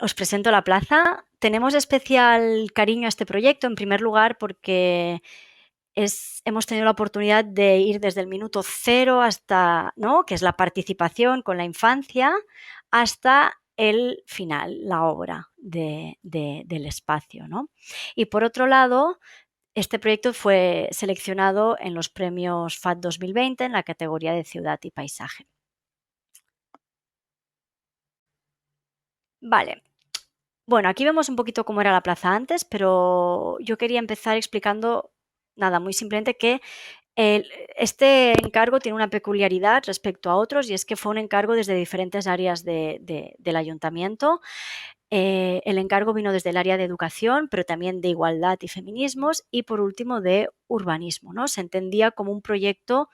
os presento la plaza. Tenemos especial cariño a este proyecto, en primer lugar porque hemos tenido la oportunidad de ir desde el minuto cero hasta, ¿no?, que es la participación con la infancia, hasta el final, la obra del espacio, ¿no? Y por otro lado, este proyecto fue seleccionado en los premios FAD 2020 en la categoría de ciudad y paisaje. Vale. Bueno, aquí vemos un poquito cómo era la plaza antes, pero yo quería empezar explicando, nada, muy simplemente que este encargo tiene una peculiaridad respecto a otros y es que fue un encargo desde diferentes áreas del ayuntamiento. El encargo vino desde el área de educación, pero también de igualdad y feminismos y por último de urbanismo, ¿no? Se entendía como un proyecto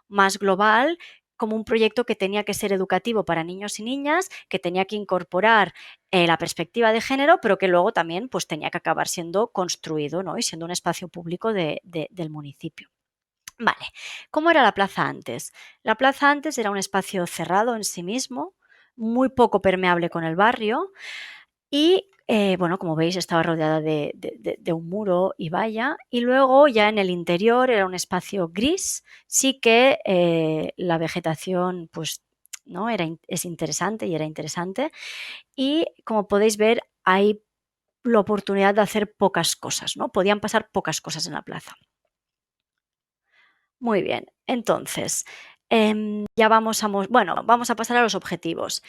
más global, como un proyecto que tenía que ser educativo para niños y niñas, que tenía que incorporar la perspectiva de género, pero que luego también pues, tenía que acabar siendo construido, ¿no?, y siendo un espacio público del municipio. Vale, ¿cómo era la plaza antes? La plaza antes era un espacio cerrado en sí mismo, muy poco permeable con el barrio y, bueno, como veis, estaba rodeada de un muro y valla. Y luego ya en el interior era un espacio gris. Sí que la vegetación, pues, ¿no?, es interesante y era interesante. Y como podéis ver, hay la oportunidad de hacer pocas cosas, ¿no? Podían pasar pocas cosas en la plaza. Muy bien, entonces, ya vamos a pasar a los objetivos.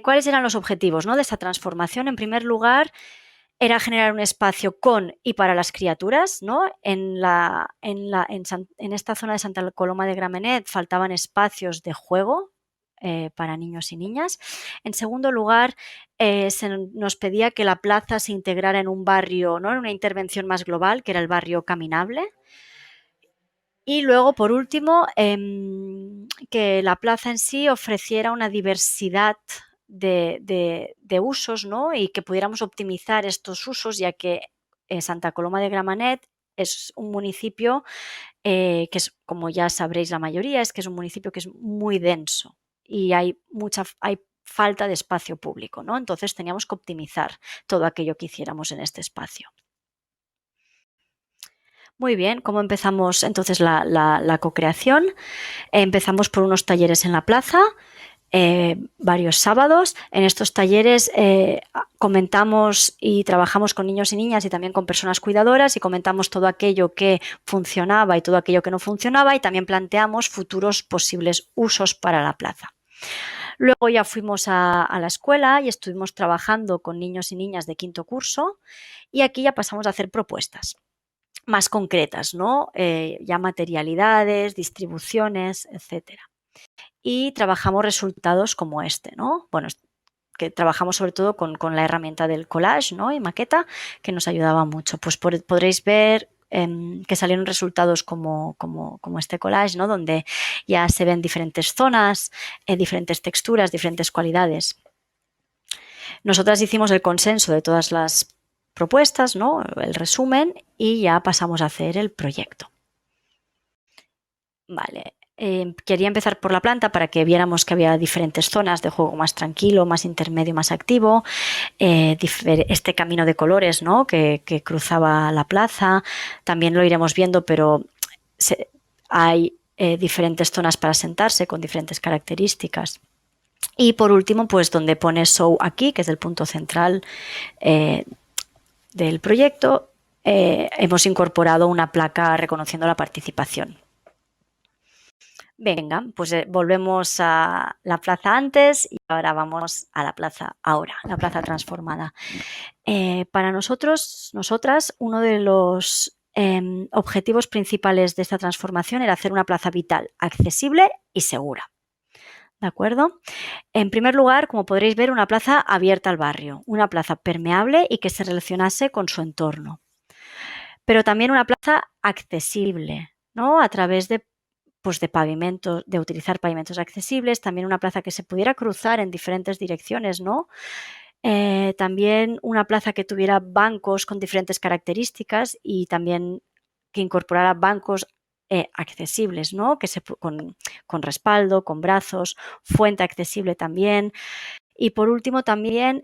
¿Cuáles eran los objetivos, ¿no?, de esta transformación? En primer lugar, era generar un espacio con y para las criaturas, ¿no? En esta zona de Santa Coloma de Gramenet faltaban espacios de juego para niños y niñas. En segundo lugar, nos pedía que la plaza se integrara en un barrio, ¿no?, en una intervención más global, que era el barrio caminable. Y luego, por último, que la plaza en sí ofreciera una diversidad de usos, ¿no?, y que pudiéramos optimizar estos usos, ya que Santa Coloma de Gramenet es un municipio que es, como ya sabréis la mayoría, es que es un municipio que es muy denso y hay falta de espacio público, ¿no? Entonces teníamos que optimizar todo aquello que hiciéramos en este espacio. Muy bien, ¿cómo empezamos entonces la co-creación? Empezamos por unos talleres en la plaza, varios sábados. En estos talleres comentamos y trabajamos con niños y niñas y también con personas cuidadoras y comentamos todo aquello que funcionaba y todo aquello que no funcionaba y también planteamos futuros posibles usos para la plaza. Luego ya fuimos a la escuela y estuvimos trabajando con niños y niñas de quinto curso y aquí ya pasamos a hacer propuestas más concretas, ¿no? Ya materialidades, distribuciones, etcétera. Y trabajamos resultados como este, ¿no? Bueno, que trabajamos sobre todo con la herramienta del collage, ¿no?, y maqueta, que nos ayudaba mucho. Pues podréis ver que salieron resultados como este collage, ¿no?, donde ya se ven diferentes zonas, diferentes texturas, diferentes cualidades. Nosotras hicimos el consenso de todas las propuestas, ¿no?, el resumen, y ya pasamos a hacer el proyecto. Vale, quería empezar por la planta para que viéramos que había diferentes zonas de juego más tranquilo, más intermedio, más activo, este camino de colores, ¿no?, que cruzaba la plaza. También lo iremos viendo, pero hay diferentes zonas para sentarse con diferentes características. Y por último, pues donde pone show aquí, que es el punto central del proyecto, hemos incorporado una placa reconociendo la participación. Venga, pues volvemos a la plaza antes y ahora vamos a la plaza ahora, la plaza transformada. Para nosotras, uno de los objetivos principales de esta transformación era hacer una plaza vital, accesible y segura. ¿De acuerdo? En primer lugar, como podréis ver, una plaza abierta al barrio, una plaza permeable y que se relacionase con su entorno. Pero también una plaza accesible, ¿no?, a través de pavimentos, de utilizar pavimentos accesibles, también una plaza que se pudiera cruzar en diferentes direcciones, ¿no? También una plaza que tuviera bancos con diferentes características y también que incorporara bancos accesibles, ¿no?, con respaldo, con brazos, fuente accesible también. Y por último también,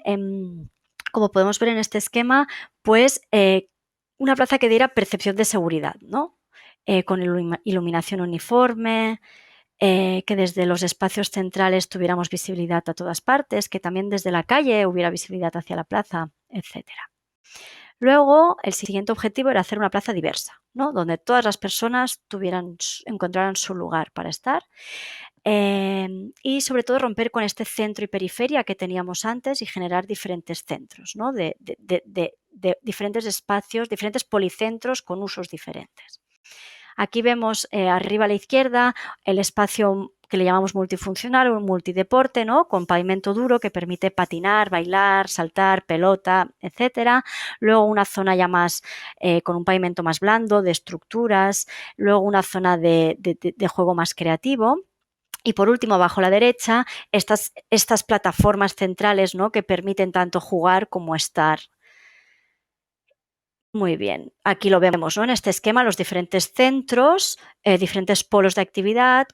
como podemos ver en este esquema, pues una plaza que diera percepción de seguridad, ¿no?, con iluminación uniforme, que desde los espacios centrales tuviéramos visibilidad a todas partes, que también desde la calle hubiera visibilidad hacia la plaza, etc. Luego, el siguiente objetivo era hacer una plaza diversa, ¿no?, donde todas las personas encontraran su lugar para estar, y sobre todo romper con este centro y periferia que teníamos antes y generar diferentes centros, ¿no?, de diferentes espacios, diferentes policentros con usos diferentes. Aquí vemos arriba a la izquierda el espacio que le llamamos multifuncional o multideporte, ¿no?, con pavimento duro que permite patinar, bailar, saltar, pelota, etcétera. Luego una zona ya más con un pavimento más blando, de estructuras. Luego una zona de juego más creativo. Y por último, abajo a la derecha, estas plataformas centrales, ¿no?, que permiten tanto jugar como estar. Muy bien, aquí lo vemos, ¿no?, en este esquema, los diferentes centros, diferentes polos de actividad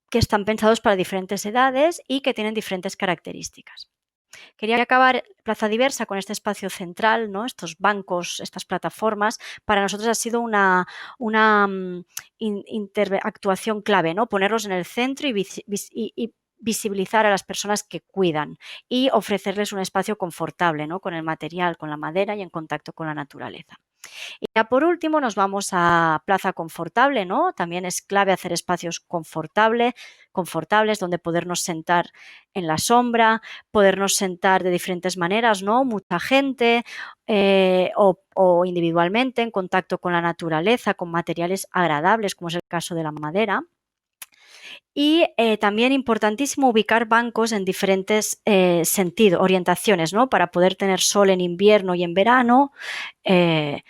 que están pensados para diferentes edades y que tienen diferentes características. Quería acabar Plaza Diversa con este espacio central, ¿no?, estos bancos, estas plataformas. Para nosotros ha sido una actuación clave, ¿no?, ponerlos en el centro y visibilizar a las personas que cuidan y ofrecerles un espacio confortable, ¿no?, con el material, con la madera y en contacto con la naturaleza. Y ya por último nos vamos a plaza confortable, ¿no? También es clave hacer espacios confortables donde podernos sentar en la sombra, podernos sentar de diferentes maneras, ¿no?, mucha gente o individualmente en contacto con la naturaleza, con materiales agradables, como es el caso de la madera. Y también importantísimo ubicar bancos en diferentes orientaciones, ¿no?, para poder tener sol en invierno y en verano, esto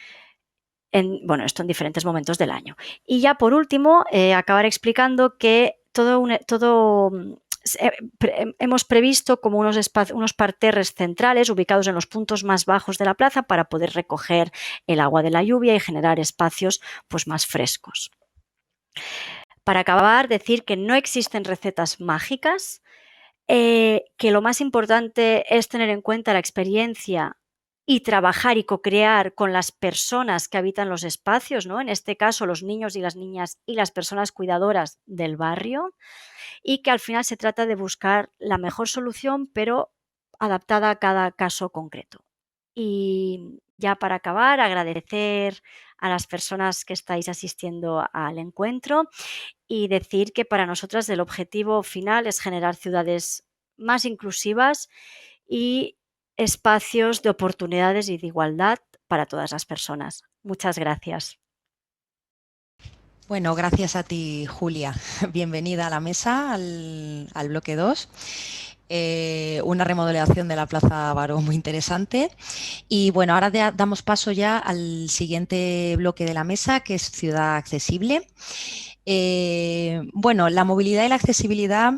en diferentes momentos del año. Y ya por último, acabar explicando que hemos previsto como unos parterres centrales ubicados en los puntos más bajos de la plaza para poder recoger el agua de la lluvia y generar espacios pues, más frescos. Para acabar, decir que no existen recetas mágicas, que lo más importante es tener en cuenta la experiencia y trabajar y co-crear con las personas que habitan los espacios, ¿no?, en este caso los niños y las niñas y las personas cuidadoras del barrio, y que al final se trata de buscar la mejor solución pero adaptada a cada caso concreto. Y ya para acabar, agradecer a las personas que estáis asistiendo al encuentro y decir que para nosotras el objetivo final es generar ciudades más inclusivas y espacios de oportunidades y de igualdad para todas las personas. Muchas gracias. Bueno, gracias a ti, Julia. Bienvenida a la mesa, al bloque 2. Una remodelación de la Plaza Baró muy interesante. Y bueno, ahora damos paso ya al siguiente bloque de la mesa, que es Ciudad Accesible. Bueno, la movilidad y la accesibilidad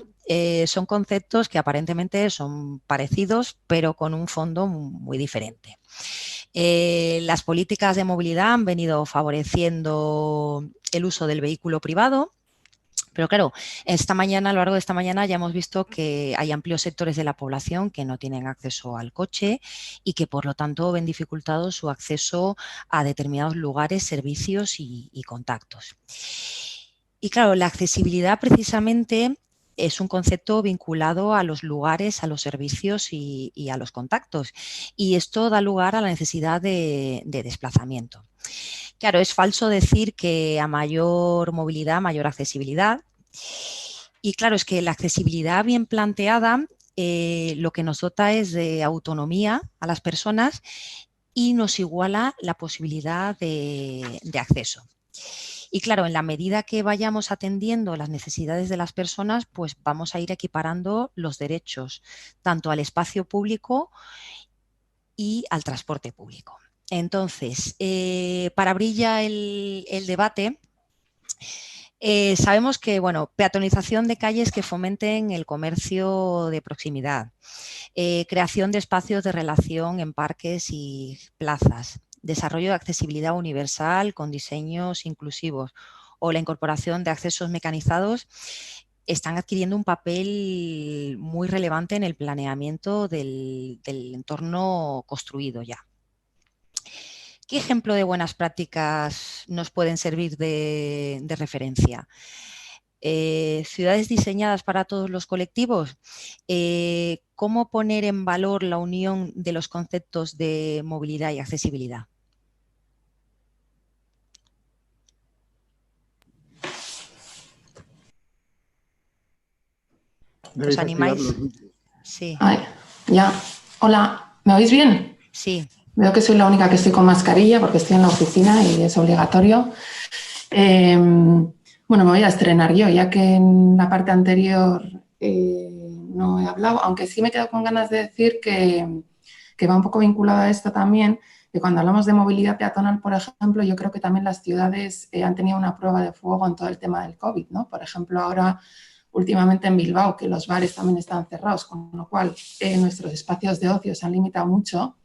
son conceptos que aparentemente son parecidos, pero con un fondo muy diferente. Las políticas de movilidad han venido favoreciendo el uso del vehículo privado, Pero claro, a lo largo de esta mañana ya hemos visto que hay amplios sectores de la población que no tienen acceso al coche y que por lo tanto ven dificultado su acceso a determinados lugares, servicios y contactos. Y claro, la accesibilidad precisamente es un concepto vinculado a los lugares, a los servicios y a los contactos. Y esto da lugar a la necesidad de desplazamiento. Claro, es falso decir que a mayor movilidad, mayor accesibilidad. Y claro, es que la accesibilidad bien planteada lo que nos dota es de autonomía a las personas y nos iguala la posibilidad de acceso. Y claro, en la medida que vayamos atendiendo las necesidades de las personas, pues vamos a ir equiparando los derechos tanto al espacio público y al transporte público. Entonces, para abrir ya el debate, sabemos que, bueno, peatonización de calles que fomenten el comercio de proximidad, creación de espacios de relación en parques y plazas, desarrollo de accesibilidad universal con diseños inclusivos o la incorporación de accesos mecanizados están adquiriendo un papel muy relevante en el planeamiento del entorno construido ya. ¿Qué ejemplo de buenas prácticas nos pueden servir de referencia? Ciudades diseñadas para todos los colectivos. ¿Cómo poner en valor la unión de los conceptos de movilidad y accesibilidad? ¿Os animáis? Sí. Ay, ya. Hola, ¿me oís bien? Sí. Veo que soy la única que estoy con mascarilla porque estoy en la oficina y es obligatorio. Bueno, me voy a estrenar yo, ya que en la parte anterior no he hablado, aunque sí me quedo con ganas de decir que va un poco vinculado a esto también, que cuando hablamos de movilidad peatonal, por ejemplo, yo creo que también las ciudades han tenido una prueba de fuego en todo el tema del COVID, ¿no? Por ejemplo, ahora últimamente en Bilbao, que los bares también están cerrados, con lo cual nuestros espacios de ocio se han limitado mucho.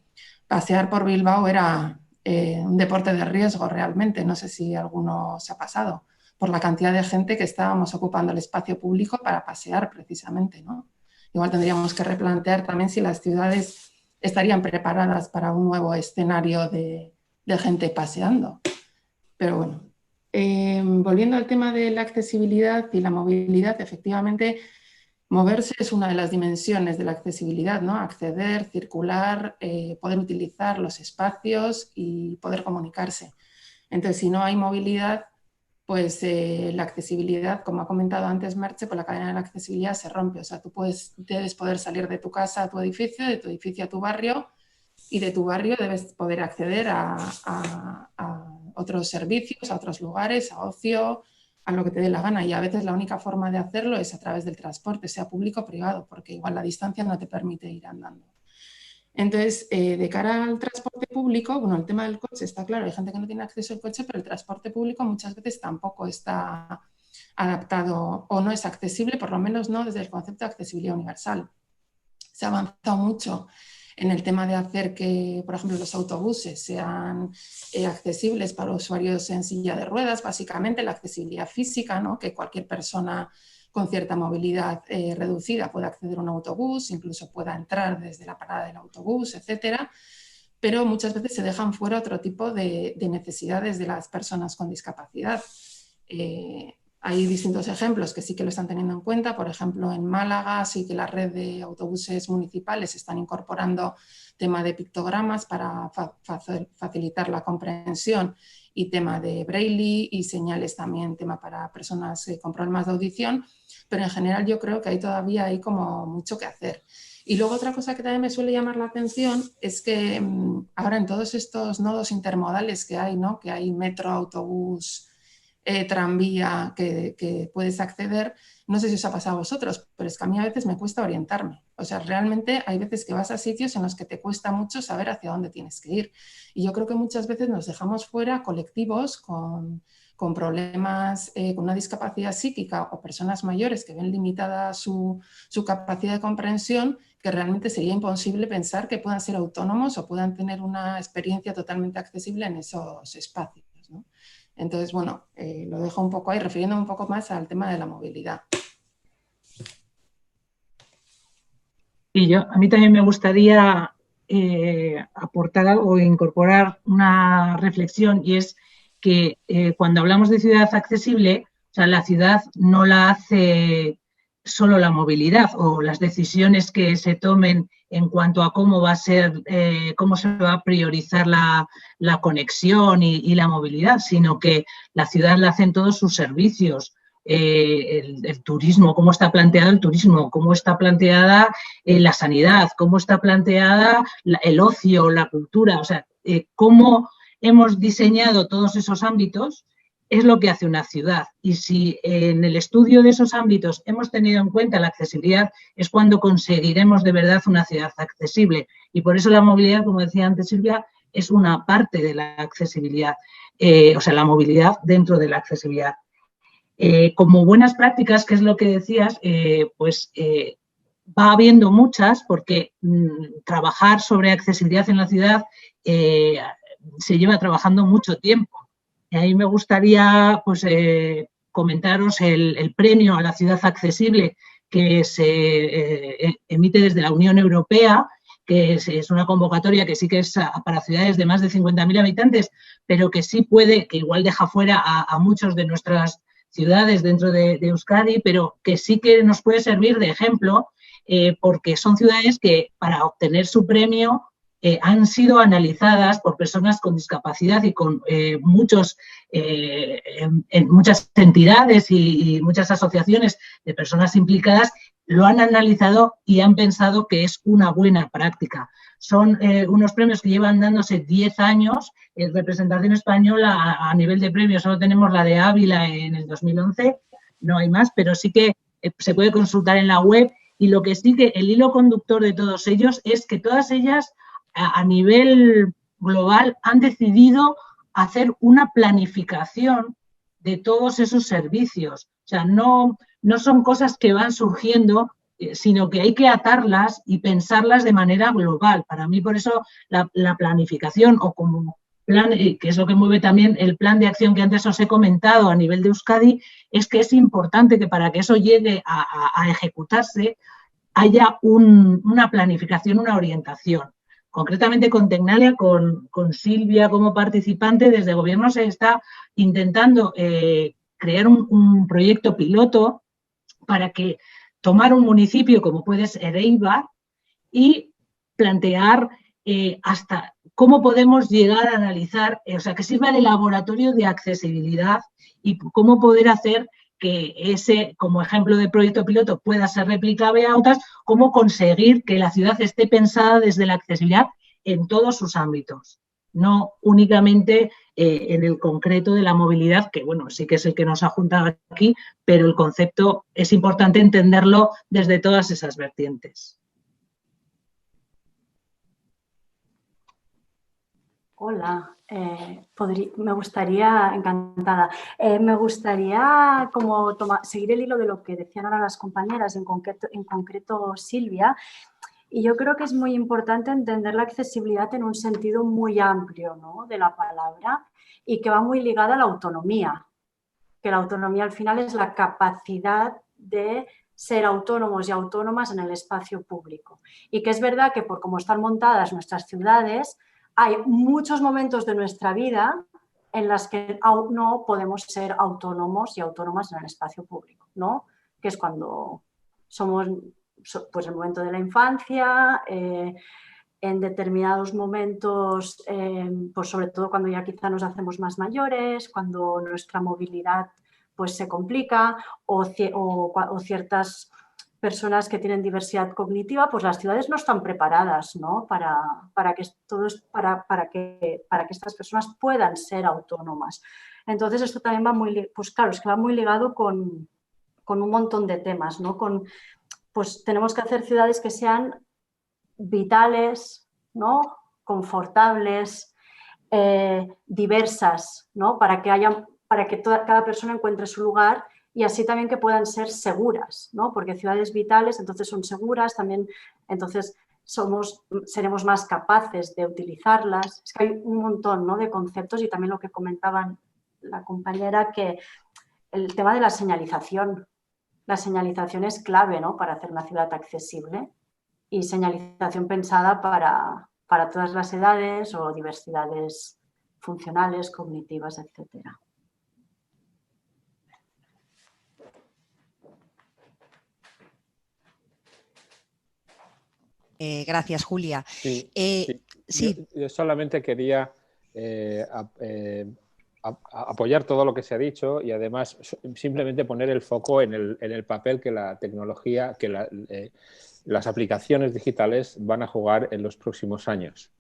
Pasear por Bilbao era un deporte de riesgo realmente, no sé si alguno se ha pasado, por la cantidad de gente que estábamos ocupando el espacio público para pasear precisamente, ¿no? Igual tendríamos que replantear también si las ciudades estarían preparadas para un nuevo escenario de gente paseando. Pero bueno, volviendo al tema de la accesibilidad y la movilidad, efectivamente, moverse es una de las dimensiones de la accesibilidad, ¿no? Acceder, circular, poder utilizar los espacios y poder comunicarse. Entonces, si no hay movilidad, pues la accesibilidad, como ha comentado antes Merche, pues la cadena de la accesibilidad se rompe. O sea, tú debes poder salir de tu casa a tu edificio, de tu edificio a tu barrio, y de tu barrio debes poder acceder a otros servicios, a otros lugares, a ocio, a lo que te dé la gana. Y a veces la única forma de hacerlo es a través del transporte, sea público o privado, porque igual la distancia no te permite ir andando. Entonces, de cara al transporte público, bueno, el tema del coche está claro, hay gente que no tiene acceso al coche, pero el transporte público muchas veces tampoco está adaptado o no es accesible, por lo menos no desde el concepto de accesibilidad universal. Se ha avanzado mucho en el tema de hacer que, por ejemplo, los autobuses sean accesibles para usuarios en silla de ruedas, básicamente la accesibilidad física, ¿no? Que cualquier persona con cierta movilidad reducida pueda acceder a un autobús, incluso pueda entrar desde la parada del autobús, etcétera. Pero muchas veces se dejan fuera otro tipo de necesidades de las personas con discapacidad. Hay distintos ejemplos que sí que lo están teniendo en cuenta. Por ejemplo, en Málaga sí que la red de autobuses municipales están incorporando tema de pictogramas para facilitar la comprensión y tema de braille y señales también, tema para personas con problemas de audición. Pero en general yo creo que ahí todavía hay como mucho que hacer. Y luego otra cosa que también me suele llamar la atención es que ahora en todos estos nodos intermodales que hay, ¿no? Que hay metro, autobús, tranvía que puedes acceder, no sé si os ha pasado a vosotros, pero es que a mí a veces me cuesta orientarme. O sea, realmente hay veces que vas a sitios en los que te cuesta mucho saber hacia dónde tienes que ir. Y yo creo que muchas veces nos dejamos fuera colectivos con problemas, con una discapacidad psíquica o personas mayores que ven limitada su capacidad de comprensión, que realmente sería imposible pensar que puedan ser autónomos o puedan tener una experiencia totalmente accesible en esos espacios, ¿no? Entonces, bueno, lo dejo un poco ahí, refiriéndome un poco más al tema de la movilidad. Y a mí también me gustaría aportar algo, incorporar una reflexión, y es que cuando hablamos de ciudad accesible, o sea, la ciudad no la hace solo la movilidad o las decisiones que se tomen en cuanto a cómo va a ser, cómo se va a priorizar la conexión y la movilidad, sino que la ciudad la hacen todos sus servicios. El turismo, cómo está planteado el turismo, cómo está planteada la sanidad, cómo está planteada el ocio, la cultura, o sea, cómo hemos diseñado todos esos ámbitos es lo que hace una ciudad. Y si en el estudio de esos ámbitos hemos tenido en cuenta la accesibilidad, es cuando conseguiremos de verdad una ciudad accesible. Y por eso la movilidad, como decía antes Silvia, es una parte de la accesibilidad, o sea, la movilidad dentro de la accesibilidad. Como buenas prácticas, que es lo que decías, va habiendo muchas, porque trabajar sobre accesibilidad en la ciudad se lleva trabajando mucho tiempo. Y ahí me gustaría comentaros el premio a la ciudad accesible que se emite desde la Unión Europea, que es una convocatoria que sí que es para ciudades de más de 50.000 habitantes, pero que sí puede, que igual deja fuera a muchos de nuestras ciudades dentro de Euskadi, pero que sí que nos puede servir de ejemplo, porque son ciudades que para obtener su premio han sido analizadas por personas con discapacidad y con muchas entidades y muchas asociaciones de personas implicadas lo han analizado y han pensado que es una buena práctica. Son unos premios que llevan dándose 10 años. En representación española a nivel de premios solo tenemos la de Ávila en el 2011, no hay más, pero sí que se puede consultar en la web, y lo que sí que el hilo conductor de todos ellos es que todas ellas a nivel global han decidido hacer una planificación de todos esos servicios. O sea, no son cosas que van surgiendo, sino que hay que atarlas y pensarlas de manera global. Para mí, por eso, la planificación, o como plan, que es lo que mueve también el plan de acción que antes os he comentado a nivel de Euskadi, es que es importante que para que eso llegue a ejecutarse haya una planificación, una orientación. Concretamente con Tecnalia, con Silvia como participante, desde Gobierno se está intentando crear un proyecto piloto para que tomar un municipio como puede ser Eibar y plantear hasta cómo podemos llegar a analizar, o sea, que sirva de laboratorio de accesibilidad y cómo poder hacer que ese, como ejemplo de proyecto piloto, pueda ser replicable a otras, cómo conseguir que la ciudad esté pensada desde la accesibilidad en todos sus ámbitos, no únicamente en el concreto de la movilidad, que bueno, sí que es el que nos ha juntado aquí, pero el concepto es importante entenderlo desde todas esas vertientes. Hola, me gustaría, encantada, me gustaría como seguir el hilo de lo que decían ahora las compañeras, en concreto Silvia, y yo creo que es muy importante entender la accesibilidad en un sentido muy amplio, ¿no?, de la palabra, y que va muy ligada a la autonomía, que la autonomía al final es la capacidad de ser autónomos y autónomas en el espacio público, y que es verdad que por cómo están montadas nuestras ciudades, hay muchos momentos de nuestra vida en los que aún no podemos ser autónomos y autónomas en el espacio público, ¿no? Que es cuando somos, pues, el momento de la infancia, en determinados momentos, pues sobre todo cuando ya quizá nos hacemos más mayores, cuando nuestra movilidad pues se complica, o ciertas personas que tienen diversidad cognitiva, pues las ciudades no están preparadas, ¿no?, para que estas personas puedan ser autónomas. Entonces, esto también va muy, pues claro, es que va muy ligado con un montón de temas, ¿no? Pues tenemos que hacer ciudades que sean vitales, ¿no?, confortables, diversas, ¿no?, para que cada persona encuentre su lugar, y así también que puedan ser seguras, ¿no?, porque ciudades vitales entonces son seguras, también entonces seremos más capaces de utilizarlas. Es que hay un montón, ¿no?, de conceptos, y también lo que comentaban la compañera, que el tema de la señalización. La señalización es clave, ¿no?, para hacer una ciudad accesible, y señalización pensada para todas las edades o diversidades funcionales, cognitivas, etcétera. Gracias, Julia. Sí, sí. Yo solamente quería apoyar todo lo que se ha dicho y además simplemente poner el foco en el papel que la tecnología, que las aplicaciones digitales van a jugar en los próximos años.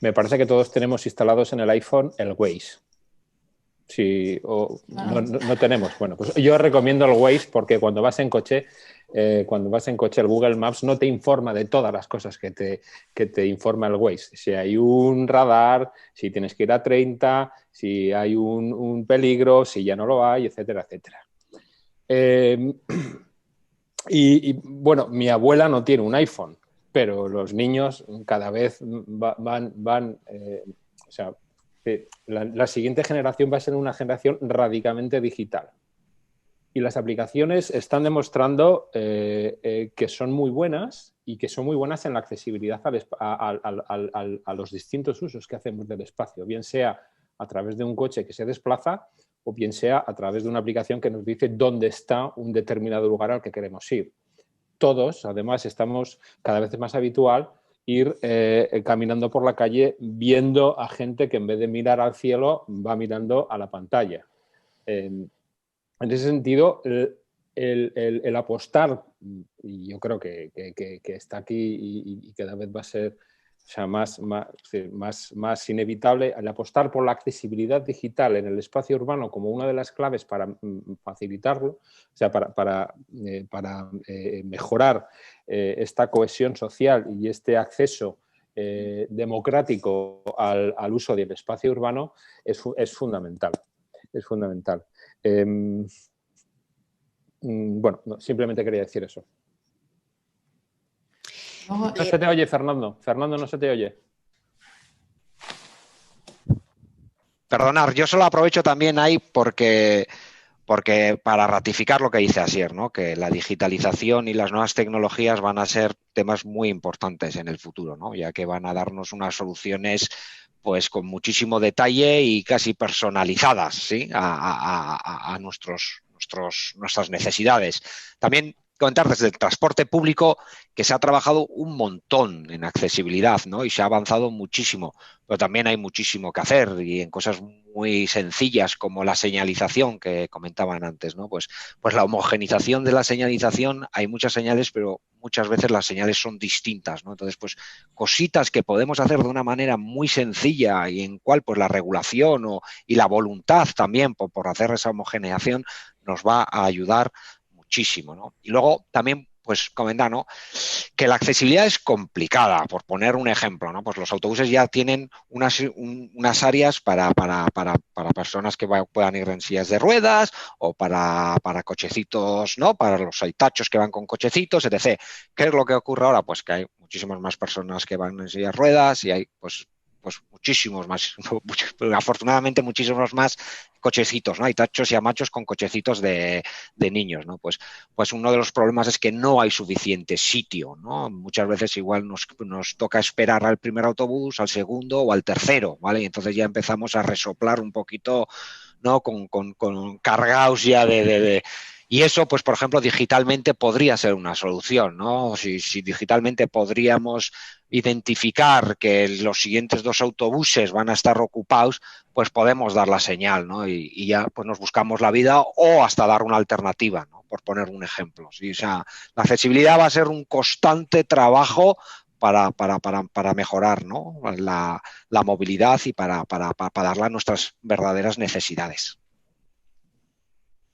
Me parece que todos tenemos instalados en el iPhone el Waze. Sí, no tenemos. Bueno, pues yo recomiendo el Waze porque cuando vas en coche, el Google Maps no te informa de todas las cosas que te informa el Waze. Si hay un radar, si tienes que ir a 30, si hay un peligro, si ya no lo hay, etcétera, etcétera. Bueno, mi abuela no tiene un iPhone, pero los niños cada vez van o sea, la siguiente generación va a ser una generación radicalmente digital. Y las aplicaciones están demostrando que son muy buenas y que son muy buenas en la accesibilidad a los distintos usos que hacemos del espacio, bien sea a través de un coche que se desplaza o bien sea a través de una aplicación que nos dice dónde está un determinado lugar al que queremos ir. Todos, además, estamos cada vez más habitual ir caminando por la calle viendo a gente que en vez de mirar al cielo va mirando a la pantalla. En ese sentido, el apostar, y yo creo que está aquí y cada vez va a ser, o sea, más inevitable, el apostar por la accesibilidad digital en el espacio urbano como una de las claves para facilitarlo, o sea, para mejorar esta cohesión social y este acceso democrático al uso del espacio urbano es fundamental. Es fundamental. Bueno, simplemente quería decir eso. No se te oye, Fernando. Fernando, no se te oye. Perdonar, yo solo aprovecho también ahí porque para ratificar lo que dice Asier, ¿no?, que la digitalización y las nuevas tecnologías van a ser temas muy importantes en el futuro, ¿no?, ya que van a darnos unas soluciones pues con muchísimo detalle y casi personalizadas, ¿sí?, a nuestras necesidades. También comentar desde el transporte público que se ha trabajado un montón en accesibilidad, ¿no?, y se ha avanzado muchísimo, pero también hay muchísimo que hacer y en cosas muy sencillas como la señalización que comentaban antes, ¿no? Pues la homogenización de la señalización, hay muchas señales, pero muchas veces las señales son distintas, ¿no? Entonces, pues cositas que podemos hacer de una manera muy sencilla y en cual pues la regulación y la voluntad también por hacer esa homogeneización nos va a ayudar muchísimo, ¿no? Y luego también pues comentar, ¿no?, que la accesibilidad es complicada, por poner un ejemplo, ¿no? Pues los autobuses ya tienen unas áreas para personas que puedan ir en sillas de ruedas o para cochecitos, ¿no?, para los tachos que van con cochecitos, etc. ¿Qué es lo que ocurre ahora? Pues que hay muchísimas más personas que van en sillas de ruedas y hay pues muchísimos más, afortunadamente muchísimos más cochecitos, ¿no? Hay tachos y amachos con cochecitos de niños, ¿no? Pues uno de los problemas es que no hay suficiente sitio, ¿no? Muchas veces igual nos toca esperar al primer autobús, al segundo o al tercero, ¿vale? Y entonces ya empezamos a resoplar un poquito, ¿no?, con cargaos ya y eso, pues, por ejemplo, digitalmente podría ser una solución, ¿no? Si digitalmente podríamos identificar que los siguientes 2 autobuses van a estar ocupados, pues podemos dar la señal, ¿no? Y ya pues nos buscamos la vida o hasta dar una alternativa, ¿no?, por poner un ejemplo. ¿Sí? O sea, la accesibilidad va a ser un constante trabajo para mejorar, ¿no?, la movilidad y para darle a nuestras verdaderas necesidades.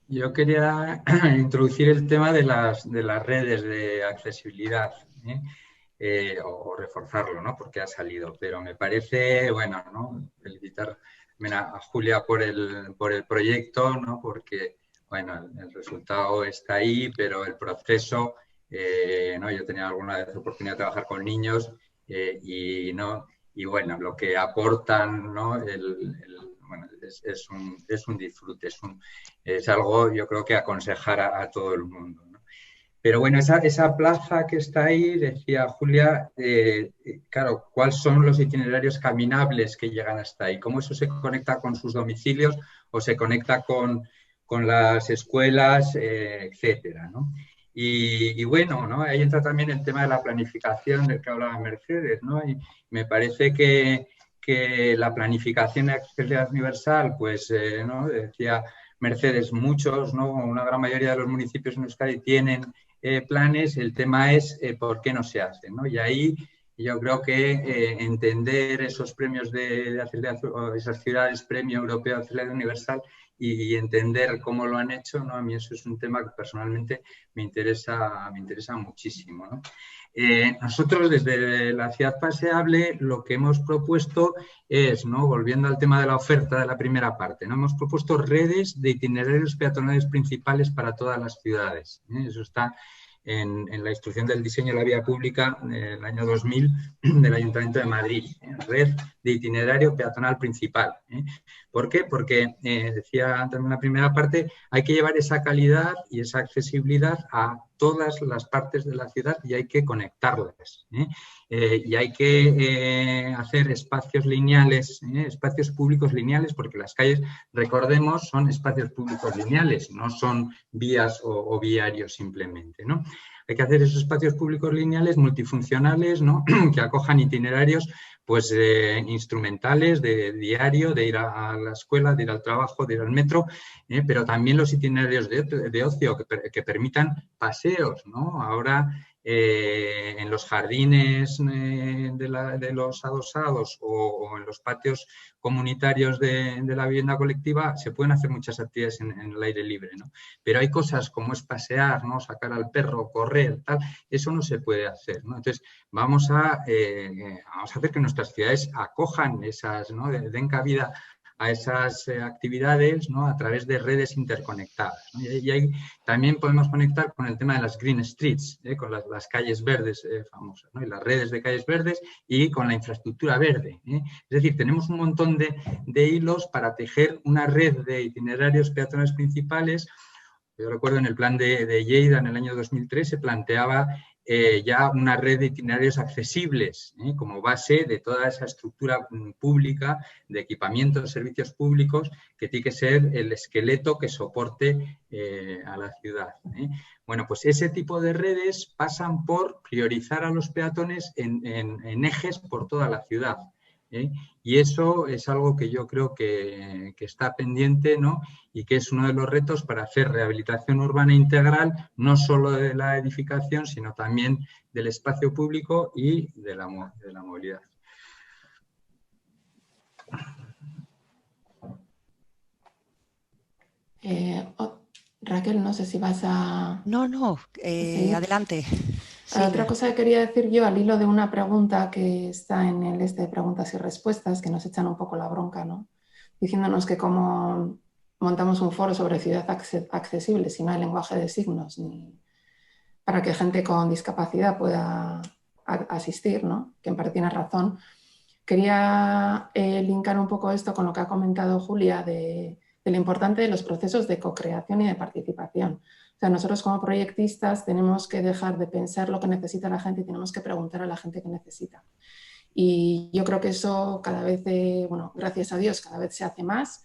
Yo quería introducir el tema de las redes de accesibilidad, o reforzarlo, ¿no?, porque ha salido. Pero me parece, bueno, ¿no?, felicitar a Julia por el proyecto, ¿no?, porque, bueno, el resultado está ahí, pero el proceso, ¿no?, yo tenía alguna vez la oportunidad de trabajar con niños y bueno, lo que aportan, ¿no?, es un disfrute, es algo yo creo que aconsejar a todo el mundo, ¿no? Pero bueno, esa plaza que está ahí, decía Julia, claro, ¿cuáles son los itinerarios caminables que llegan hasta ahí? ¿Cómo eso se conecta con sus domicilios o se conecta con las escuelas, etcétera, ¿no? Y bueno, ¿no? Ahí entra también el tema de la planificación del que hablaba Mercedes, ¿no? Y me parece que la planificación de accesibilidad universal, pues, ¿no? Decía Mercedes, muchos, ¿no? Una gran mayoría de los municipios en Euskadi tienen planes, el tema es por qué no se hacen, ¿no? Y ahí yo creo que entender esos premios de accesibilidad, o esas ciudades premio europeo de accesibilidad universal y entender cómo lo han hecho, ¿no? A mí eso es un tema que personalmente me interesa muchísimo, ¿no? Nosotros desde la Ciudad Paseable lo que hemos propuesto es, ¿no? Volviendo al tema de la oferta de la primera parte, ¿no? Hemos propuesto redes de itinerarios peatonales principales para todas las ciudades, ¿eh? Eso está en la instrucción del diseño de la vía pública del año 2000 del Ayuntamiento de Madrid, red de itinerario peatonal principal, ¿eh? ¿Por qué? Porque, decía antes en la primera parte, hay que llevar esa calidad y esa accesibilidad a todas las partes de la ciudad y hay que conectarlas, ¿eh? Y hay que hacer espacios lineales, espacios públicos lineales, porque las calles, recordemos, son espacios públicos lineales, no son vías o viarios simplemente, ¿no? Hay que hacer esos espacios públicos lineales multifuncionales, ¿no? Que acojan itinerarios pues instrumentales de diario, de ir a la escuela, de ir al trabajo, de ir al metro, pero también los itinerarios de ocio que permitan paseos, ¿no? Ahora en los jardines de los adosados o en los patios comunitarios de la vivienda colectiva se pueden hacer muchas actividades en el aire libre, ¿no? Pero hay cosas como es pasear, ¿no? Sacar al perro, correr, tal, eso no se puede hacer, ¿no? Entonces vamos a hacer que nuestras ciudades acojan esas, ¿no? Den cabida a esas actividades, ¿no? A través de redes interconectadas, ¿no? Y ahí también podemos conectar con el tema de las green streets, con las calles verdes famosas, ¿no? Y las redes de calles verdes y con la infraestructura verde, ¿eh? Es decir, tenemos un montón de hilos para tejer una red de itinerarios peatonales principales. Yo recuerdo en el plan de Lleida en el año 2003 se planteaba ya una red de itinerarios accesibles, como base de toda esa estructura pública de equipamiento de servicios públicos que tiene que ser el esqueleto que soporte a la ciudad. Bueno, pues ese tipo de redes pasan por priorizar a los peatones en ejes por toda la ciudad. Y eso es algo que yo creo que está pendiente, ¿no? Y que es uno de los retos para hacer rehabilitación urbana integral, no solo de la edificación, sino también del espacio público y de la movilidad. Raquel, no sé si vas a... No, ¿sí? Adelante. Sí. Otra cosa que quería decir yo al hilo de una pregunta que está en el de preguntas y respuestas, que nos echan un poco la bronca, ¿no? Diciéndonos que como montamos un foro sobre ciudad accesible, si no hay lenguaje de signos, ni para que gente con discapacidad pueda asistir, ¿no? Que en parte tiene razón. Quería linkar un poco esto con lo que ha comentado Julia de lo importante de los procesos de co-creación y de participación. O sea, nosotros como proyectistas tenemos que dejar de pensar lo que necesita la gente y tenemos que preguntar a la gente qué necesita. Y yo creo que eso cada vez, bueno, gracias a Dios, cada vez se hace más.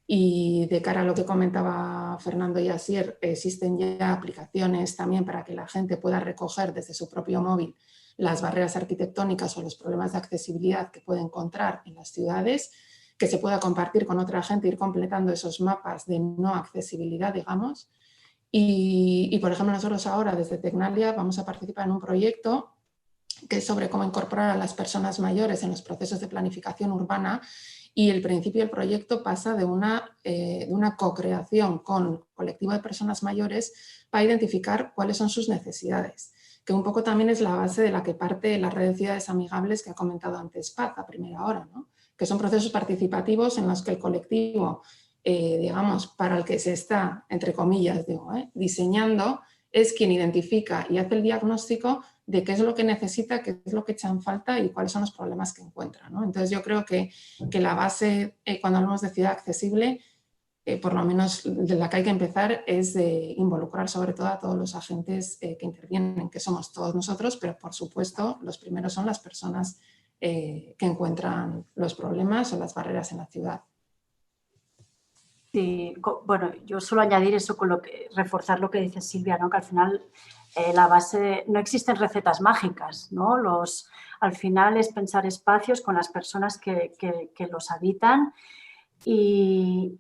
Y de cara a lo que comentaba Fernando y Asier, existen ya aplicaciones también para que la gente pueda recoger desde su propio móvil las barreras arquitectónicas o los problemas de accesibilidad que puede encontrar en las ciudades, que se pueda compartir con otra gente, ir completando esos mapas de no accesibilidad, digamos. Y por ejemplo, nosotros ahora desde Tecnalia vamos a participar en un proyecto que es sobre cómo incorporar a las personas mayores en los procesos de planificación urbana, y el principio del proyecto pasa de una co-creación con colectivo de personas mayores para identificar cuáles son sus necesidades, que un poco también es la base de la que parte la red de ciudades amigables que ha comentado antes Paz a primera hora, ¿no? Que son procesos participativos en los que el colectivo, digamos, para el que se está, entre comillas, digo, diseñando, es quien identifica y hace el diagnóstico de qué es lo que necesita, qué es lo que echa en falta y cuáles son los problemas que encuentra, ¿no? Entonces yo creo que la base, cuando hablamos de ciudad accesible, por lo menos de la que hay que empezar, es de involucrar sobre todo a todos los agentes que intervienen, que somos todos nosotros, pero por supuesto los primeros son las personas que encuentran los problemas o las barreras en la ciudad. Sí, bueno, yo suelo añadir eso reforzar lo que dice Silvia, ¿no? Que al final la base, no existen recetas mágicas, ¿no? Al final es pensar espacios con las personas que los habitan y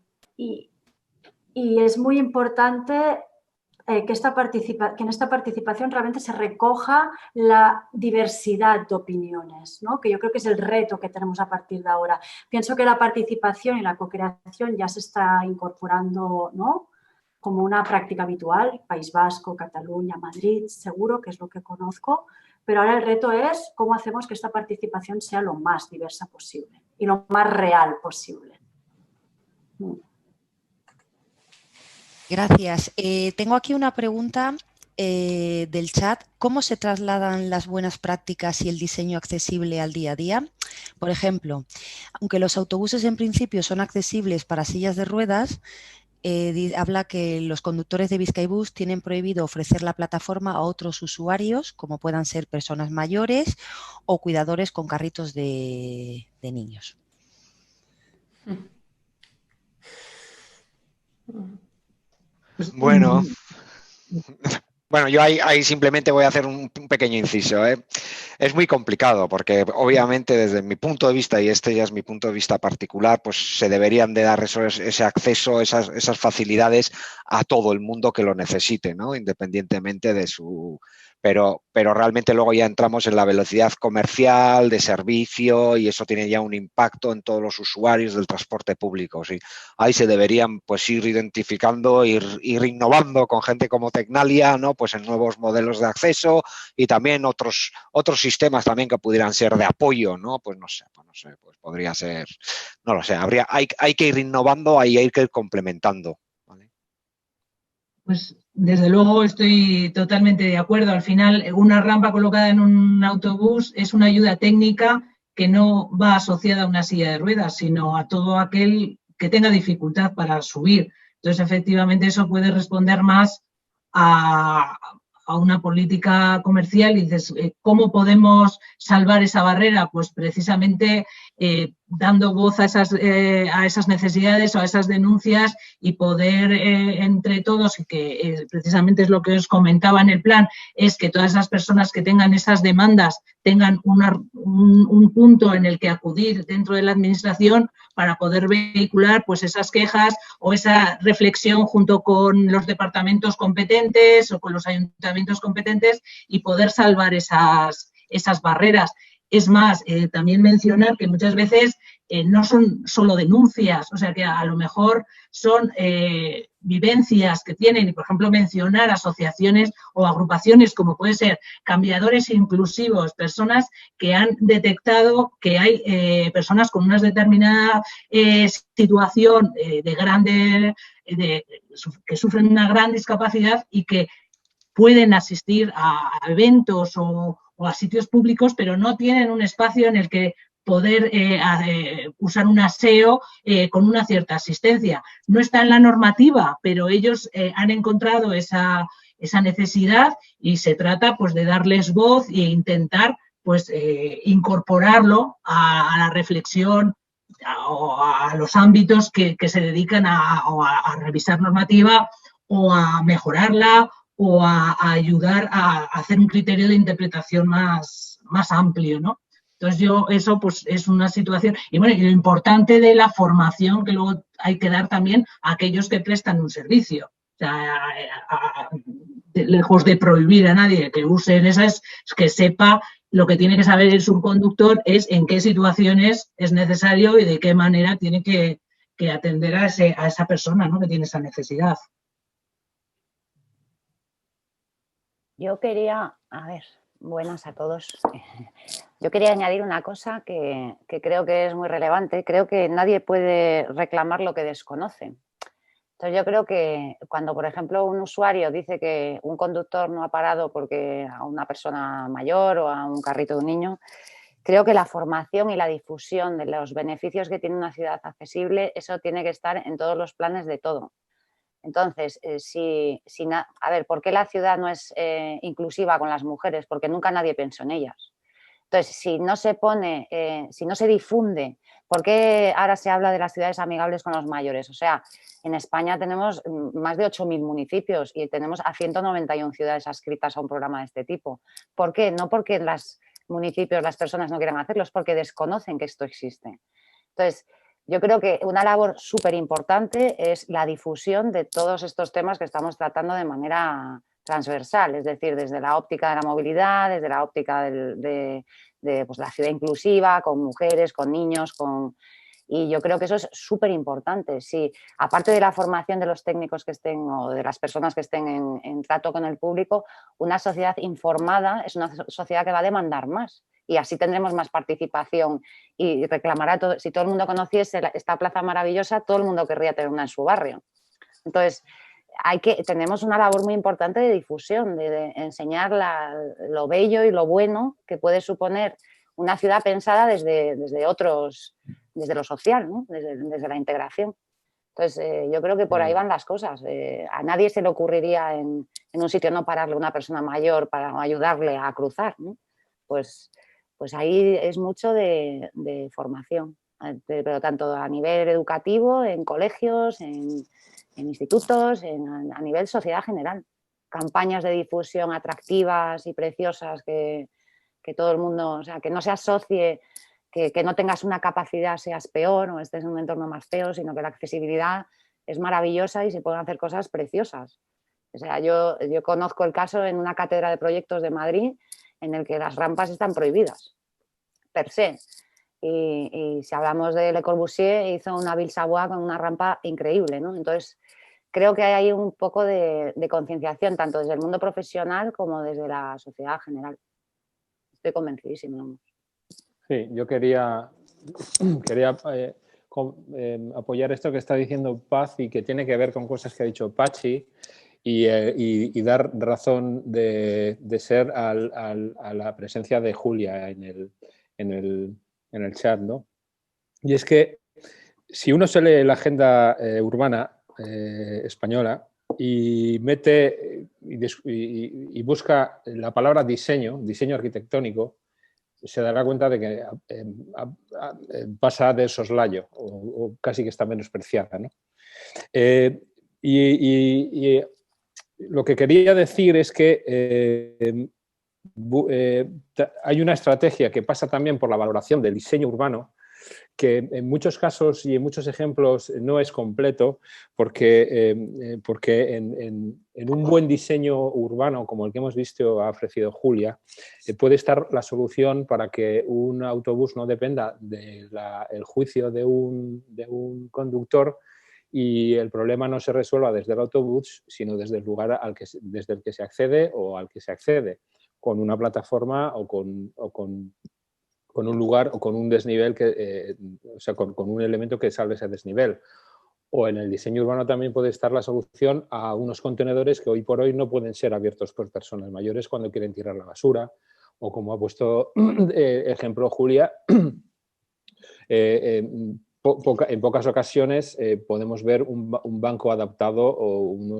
es muy importante que en esta participación realmente se recoja la diversidad de opiniones, ¿no? Que yo creo que es el reto que tenemos a partir de ahora. Pienso que la participación y la co-creación ya se está incorporando, ¿no? Como una práctica habitual, País Vasco, Cataluña, Madrid, seguro que es lo que conozco, pero ahora el reto es cómo hacemos que esta participación sea lo más diversa posible y lo más real posible. Gracias. Tengo aquí una pregunta del chat. ¿Cómo se trasladan las buenas prácticas y el diseño accesible al día a día? Por ejemplo, aunque los autobuses en principio son accesibles para sillas de ruedas, habla que los conductores de Bizkaibus tienen prohibido ofrecer la plataforma a otros usuarios, como puedan ser personas mayores o cuidadores con carritos de niños. Bueno, yo ahí simplemente voy a hacer un pequeño inciso, ¿eh? Es muy complicado porque obviamente desde mi punto de vista, y este ya es mi punto de vista particular, pues se deberían de dar ese acceso, esas facilidades a todo el mundo que lo necesite, ¿no? Independientemente de su... Pero realmente luego ya entramos en la velocidad comercial, de servicio, y eso tiene ya un impacto en todos los usuarios del transporte público. ¿Sí? Ahí se deberían pues ir identificando, ir innovando con gente como Tecnalia, ¿no? Pues en nuevos modelos de acceso y también otros sistemas también que pudieran ser de apoyo, ¿no? Pues no sé, pues podría ser, no lo sé, hay que ir innovando, hay que ir complementando. ¿Vale? Pues desde luego estoy totalmente de acuerdo. Al final, una rampa colocada en un autobús es una ayuda técnica que no va asociada a una silla de ruedas, sino a todo aquel que tenga dificultad para subir. Entonces, efectivamente, eso puede responder más a una política comercial y dices, ¿cómo podemos salvar esa barrera? Pues precisamente dando voz a esas necesidades o a esas denuncias y poder entre todos, y que precisamente es lo que os comentaba en el plan, es que todas esas personas que tengan esas demandas tengan un punto en el que acudir dentro de la administración para poder vehicular pues esas quejas o esa reflexión junto con los departamentos competentes o con los ayuntamientos competentes y poder salvar esas barreras. Es más, también mencionar que muchas veces no son solo denuncias, o sea que a lo mejor son vivencias que tienen y, por ejemplo, mencionar asociaciones o agrupaciones como puede ser cambiadores inclusivos, personas que han detectado que hay personas con una determinada situación que sufren una gran discapacidad y que pueden asistir a eventos o a sitios públicos, pero no tienen un espacio en el que poder usar un aseo con una cierta asistencia. No está en la normativa, pero ellos han encontrado esa necesidad y se trata pues de darles voz e intentar pues incorporarlo a la reflexión o a los ámbitos que se dedican a revisar normativa o a mejorarla o a ayudar a hacer un criterio de interpretación más amplio, ¿no? Entonces eso pues es una situación, y bueno, y lo importante de la formación que luego hay que dar también a aquellos que prestan un servicio. O sea, lejos de prohibir a nadie que use esas, que sepa lo que tiene que saber el subconductor es en qué situaciones es necesario y de qué manera tiene que atender a esa persona, ¿no? Que tiene esa necesidad. Yo quería, buenas a todos. Yo quería añadir una cosa que creo que es muy relevante. Creo que nadie puede reclamar lo que desconoce. Entonces yo creo que cuando, por ejemplo, un usuario dice que un conductor no ha parado porque a una persona mayor o a un carrito de un niño, creo que la formación y la difusión de los beneficios que tiene una ciudad accesible, eso tiene que estar en todos los planes de todo. Entonces, a ver, ¿por qué la ciudad no es inclusiva con las mujeres? Porque nunca nadie pensó en ellas. Entonces, si no se pone, si no se difunde, ¿por qué ahora se habla de las ciudades amigables con los mayores? O sea, en España tenemos más de 8.000 municipios y tenemos a 191 ciudades adscritas a un programa de este tipo. ¿Por qué? No porque los municipios, las personas no quieran hacerlo, es porque desconocen que esto existe. Entonces, yo creo que una labor súper importante es la difusión de todos estos temas que estamos tratando de manera transversal, es decir, desde la óptica de la movilidad, desde la óptica de pues, la ciudad inclusiva, con mujeres, con niños, y yo creo que eso es súper importante. Sí, aparte de la formación de los técnicos que estén o de las personas que estén en trato con el público, una sociedad informada es una sociedad que va a demandar más. Y así tendremos más participación y reclamará todo. Si todo el mundo conociese esta plaza maravillosa, todo el mundo querría tener una en su barrio. Entonces, tenemos una labor muy importante de difusión, de enseñar lo bello y lo bueno que puede suponer una ciudad pensada desde lo social, ¿no? desde la integración. Entonces, yo creo que por ahí van las cosas. A nadie se le ocurriría en un sitio no pararle a una persona mayor para ayudarle a cruzar, ¿no? Pues ahí es mucho de formación, pero tanto a nivel educativo, en colegios, en institutos, a nivel sociedad general. Campañas de difusión atractivas y preciosas que todo el mundo, o sea, que no se asocie, que no tengas una capacidad, seas peor o estés en un entorno más feo, sino que la accesibilidad es maravillosa y se pueden hacer cosas preciosas. O sea, yo conozco el caso en una cátedra de proyectos de Madrid en el que las rampas están prohibidas, per se. Y si hablamos de Le Corbusier, hizo una Ville Savoye con una rampa increíble, ¿no? Entonces, creo que hay ahí un poco de concienciación, tanto desde el mundo profesional como desde la sociedad general. Estoy convencidísima. Sí, yo quería apoyar esto que está diciendo Paz y que tiene que ver con cosas que ha dicho Pachi y dar razón de ser a la presencia de Julia en el chat, ¿no? Y es que si uno se lee la agenda urbana española y mete y busca la palabra diseño arquitectónico, se dará cuenta de que pasa de soslayo o casi que está menospreciada, ¿no? Y lo que quería decir es que hay una estrategia que pasa también por la valoración del diseño urbano, que en muchos casos y en muchos ejemplos no es completo, porque en un buen diseño urbano, como el que hemos visto ha ofrecido Julia, puede estar la solución para que un autobús no dependa del juicio de un conductor y el problema no se resuelva desde el autobús, sino desde el lugar desde el que se accede o al que se accede, con una plataforma o con un lugar o con un desnivel, o sea, con un elemento que salve ese desnivel. O en el diseño urbano también puede estar la solución a unos contenedores que hoy por hoy no pueden ser abiertos por personas mayores cuando quieren tirar la basura, o como ha puesto ejemplo Julia, en pocas ocasiones podemos ver un banco adaptado o un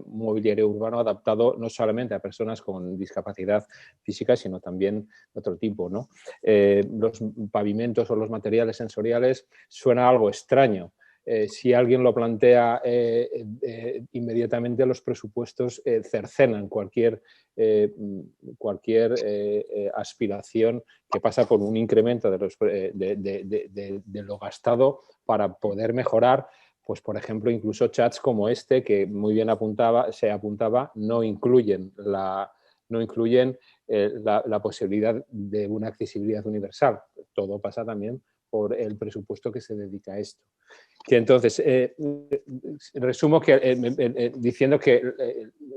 mobiliario urbano adaptado no solamente a personas con discapacidad física, sino también de otro tipo, ¿no? Los pavimentos o los materiales sensoriales suena algo extraño. Si alguien lo plantea, inmediatamente los presupuestos cercenan cualquier aspiración que pasa por un incremento de lo gastado para poder mejorar, pues por ejemplo, incluso chats como este, que muy bien se apuntaba, no incluyen la posibilidad de una accesibilidad universal. Todo pasa también por el presupuesto que se dedica a esto. Que entonces, resumo diciendo que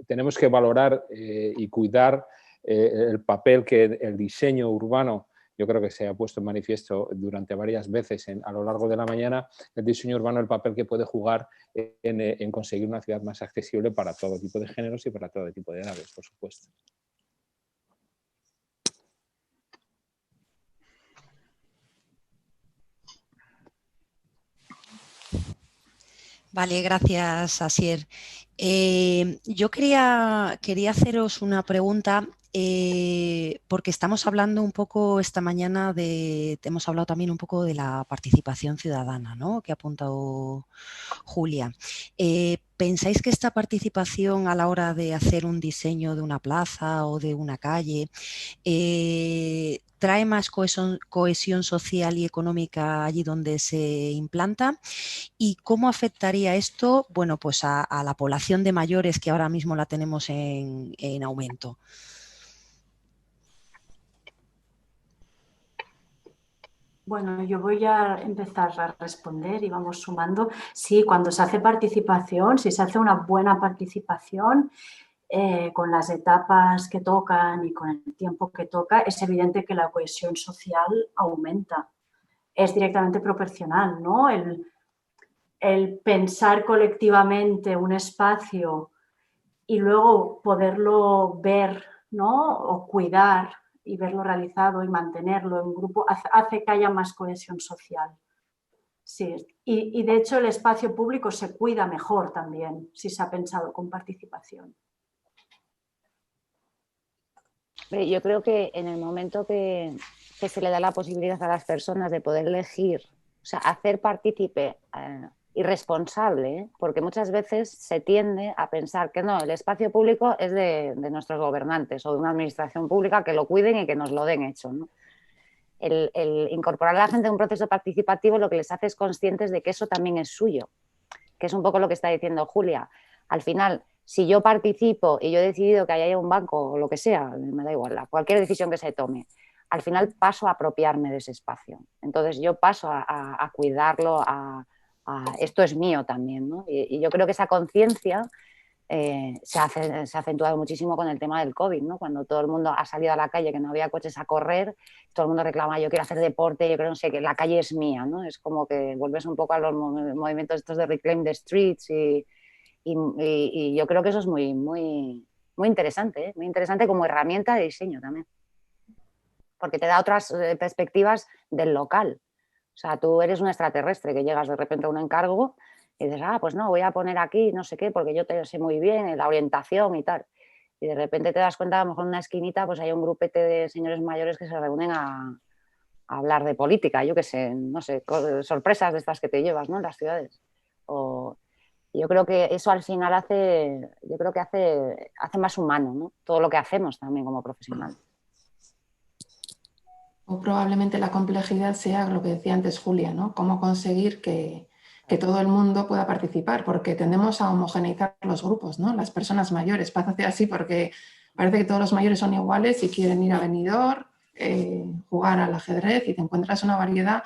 tenemos que valorar y cuidar el papel que el diseño urbano yo creo que se ha puesto en manifiesto durante varias veces a lo largo de la mañana el diseño urbano, el papel que puede jugar en conseguir una ciudad más accesible para todo tipo de géneros y para todo tipo de edades, por supuesto. Vale, gracias, Asier. Yo quería haceros una pregunta porque estamos hablando un poco esta mañana hemos hablado también un poco de la participación ciudadana, ¿no?, que ha apuntado Julia. ¿Pensáis que esta participación a la hora de hacer un diseño de una plaza o de una calle trae más cohesión social y económica allí donde se implanta? ¿Y cómo afectaría esto, bueno, pues a la población de mayores que ahora mismo la tenemos en aumento? Bueno, yo voy a empezar a responder y vamos sumando. Sí, cuando se hace participación, si se hace una buena participación con las etapas que tocan y con el tiempo que toca, es evidente que la cohesión social aumenta. Es directamente proporcional, ¿no? El pensar colectivamente un espacio y luego poderlo ver, ¿no?, o cuidar y verlo realizado y mantenerlo en grupo hace que haya más cohesión social. Sí, y de hecho el espacio público se cuida mejor también si se ha pensado con participación. Yo creo que en el momento que se le da la posibilidad a las personas de poder elegir, o sea, hacer partícipe y responsable, porque muchas veces se tiende a pensar que no, el espacio público es de nuestros gobernantes o de una administración pública, que lo cuiden y que nos lo den hecho, ¿no? El incorporar a la gente en un proceso participativo lo que les hace es conscientes de que eso también es suyo, que es un poco lo que está diciendo Julia. Al final, si yo participo y yo he decidido que haya un banco o lo que sea, me da igual, cualquier decisión que se tome, al final paso a apropiarme de ese espacio. Entonces yo paso a cuidarlo, esto es mío también, ¿no? Y yo creo que esa conciencia se ha acentuado muchísimo con el tema del COVID, ¿no? Cuando todo el mundo ha salido a la calle, que no había coches a correr, todo el mundo reclama, yo quiero hacer deporte, yo creo, no sé, que la calle es mía, ¿no? Es como que vuelves un poco a los movimientos estos de Reclaim the Streets y yo creo que eso es muy, muy, muy interesante, ¿eh? Muy interesante como herramienta de diseño también, porque te da otras perspectivas del local. O sea, tú eres un extraterrestre que llegas de repente a un encargo y dices, pues no, voy a poner aquí no sé qué porque yo te sé muy bien la orientación y tal. Y de repente te das cuenta, a lo mejor en una esquinita pues hay un grupete de señores mayores que se reúnen a hablar de política, yo qué sé, no sé, sorpresas de estas que te llevas, ¿no?, en las ciudades. Yo creo que eso al final hace más humano, ¿no?, todo lo que hacemos también como profesional. O probablemente la complejidad sea lo que decía antes Julia, ¿no? Cómo conseguir que todo el mundo pueda participar, porque tendemos a homogeneizar los grupos, ¿no? Las personas mayores, parece así porque parece que todos los mayores son iguales y quieren ir a Benidorm, jugar al ajedrez, y te encuentras una variedad.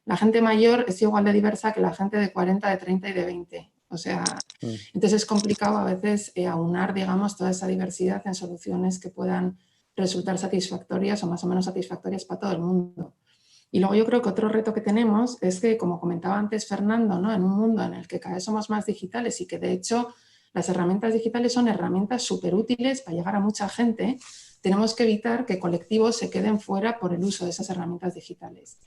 La gente mayor es igual de diversa que la gente de 40, de 30 y de 20. O sea, entonces es complicado a veces aunar, digamos, toda esa diversidad en soluciones que puedan resultar satisfactorias o más o menos satisfactorias para todo el mundo. Y luego yo creo que otro reto que tenemos es que, como comentaba antes Fernando, ¿no?, en un mundo en el que cada vez somos más digitales y que de hecho las herramientas digitales son herramientas súper útiles para llegar a mucha gente, tenemos que evitar que colectivos se queden fuera por el uso de esas herramientas digitales.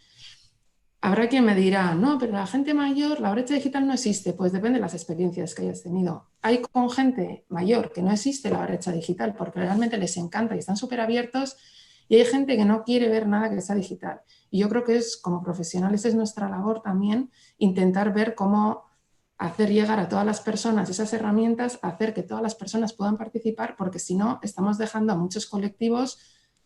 Habrá quien me dirá, no, pero la gente mayor, la brecha digital no existe. Pues depende de las experiencias que hayas tenido. Hay con gente mayor que no existe la brecha digital porque realmente les encanta y están súper abiertos, y hay gente que no quiere ver nada que sea digital. Y yo creo que como profesionales es nuestra labor también intentar ver cómo hacer llegar a todas las personas esas herramientas, hacer que todas las personas puedan participar, porque si no estamos dejando a muchos colectivos,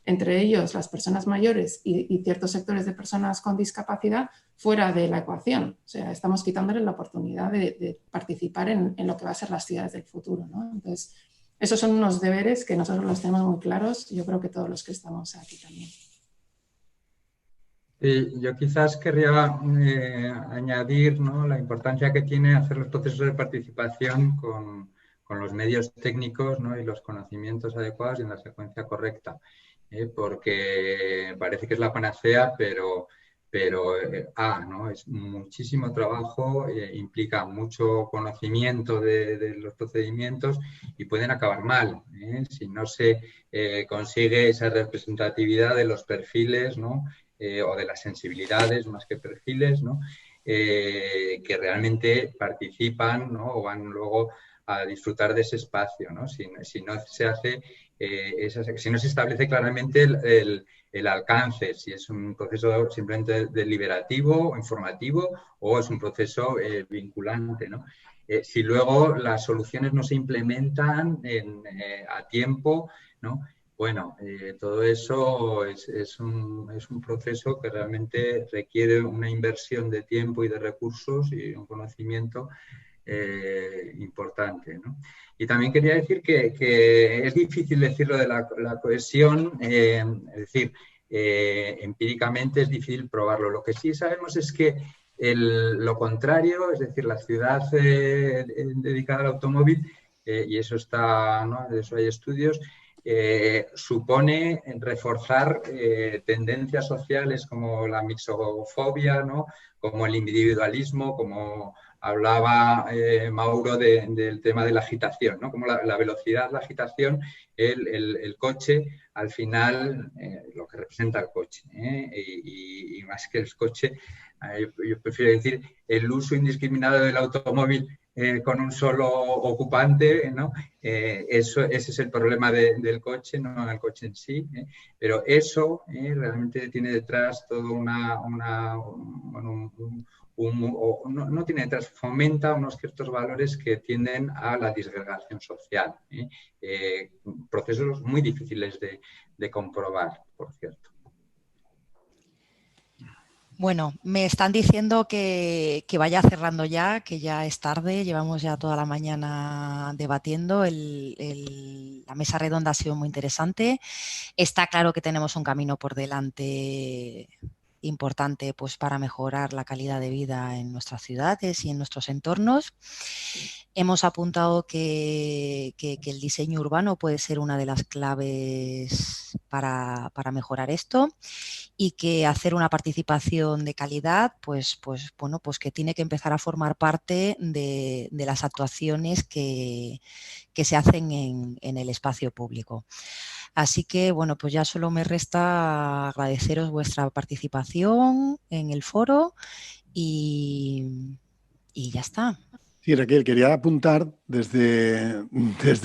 entre ellos las personas mayores y ciertos sectores de personas con discapacidad, fuera de la ecuación. O sea, estamos quitándoles la oportunidad de participar en lo que va a ser las ciudades del futuro, ¿no? Entonces, esos son unos deberes que nosotros los tenemos muy claros, y yo creo que todos los que estamos aquí también. Yo quizás querría añadir, ¿no?, la importancia que tiene hacer los procesos de participación con los medios técnicos, ¿no?, y los conocimientos adecuados y en la secuencia correcta. porque parece que es la panacea, pero ¿no? Es muchísimo trabajo, implica mucho conocimiento de los procedimientos y pueden acabar mal, si no se consigue esa representatividad de los perfiles, ¿no? O de las sensibilidades más que perfiles, ¿no? Que realmente participan, ¿no? O van luego a disfrutar de ese espacio, ¿no? Si no se hace, si no se establece claramente el alcance, si es un proceso simplemente deliberativo o informativo o es un proceso vinculante, ¿no? Si luego las soluciones no se implementan a tiempo, ¿no? Bueno, todo eso es un proceso que realmente requiere una inversión de tiempo y de recursos y un conocimiento importante, ¿no? Y también quería decir que es difícil decirlo de la cohesión, es decir, empíricamente es difícil probarlo. Lo que sí sabemos es que lo contrario, es decir, la ciudad dedicada al automóvil, y eso está, ¿no? De eso hay estudios, supone reforzar tendencias sociales como la mixofobia, ¿no? Como el individualismo, como hablaba Mauro del tema de la agitación, ¿no? Como la velocidad, la agitación, el coche, al final, lo que representa el coche, y más que el coche, yo prefiero decir el uso indiscriminado del automóvil con un solo ocupante, ¿no? Ese es el problema del coche, no el coche en sí, pero eso realmente tiene detrás todo no tiene detrás, fomenta unos ciertos valores que tienden a la disgregación social, procesos muy difíciles de comprobar, por cierto. Bueno, me están diciendo que vaya cerrando ya, que ya es tarde, llevamos ya toda la mañana debatiendo, la mesa redonda ha sido muy interesante, está claro que tenemos un camino por delante importante pues, para mejorar la calidad de vida en nuestras ciudades y en nuestros entornos. Hemos apuntado que el diseño urbano puede ser una de las claves para mejorar esto y que hacer una participación de calidad, pues que tiene que empezar a formar parte de las actuaciones que se hacen en el espacio público. Así que, bueno, pues ya solo me resta agradeceros vuestra participación en el foro y ya está. Sí, Raquel, quería apuntar desde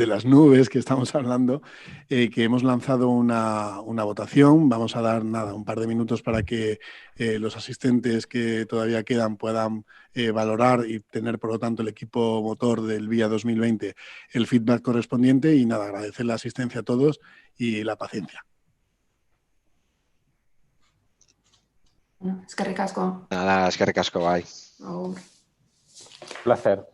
las nubes que estamos hablando, que hemos lanzado una votación. Vamos a dar un par de minutos para que los asistentes que todavía quedan puedan valorar y tener, por lo tanto, el equipo motor del VIA 2020 el feedback correspondiente. Y nada, agradecer la asistencia a todos y la paciencia. Eskerrik asko. Nada, eskerrik asko, bai. Placer.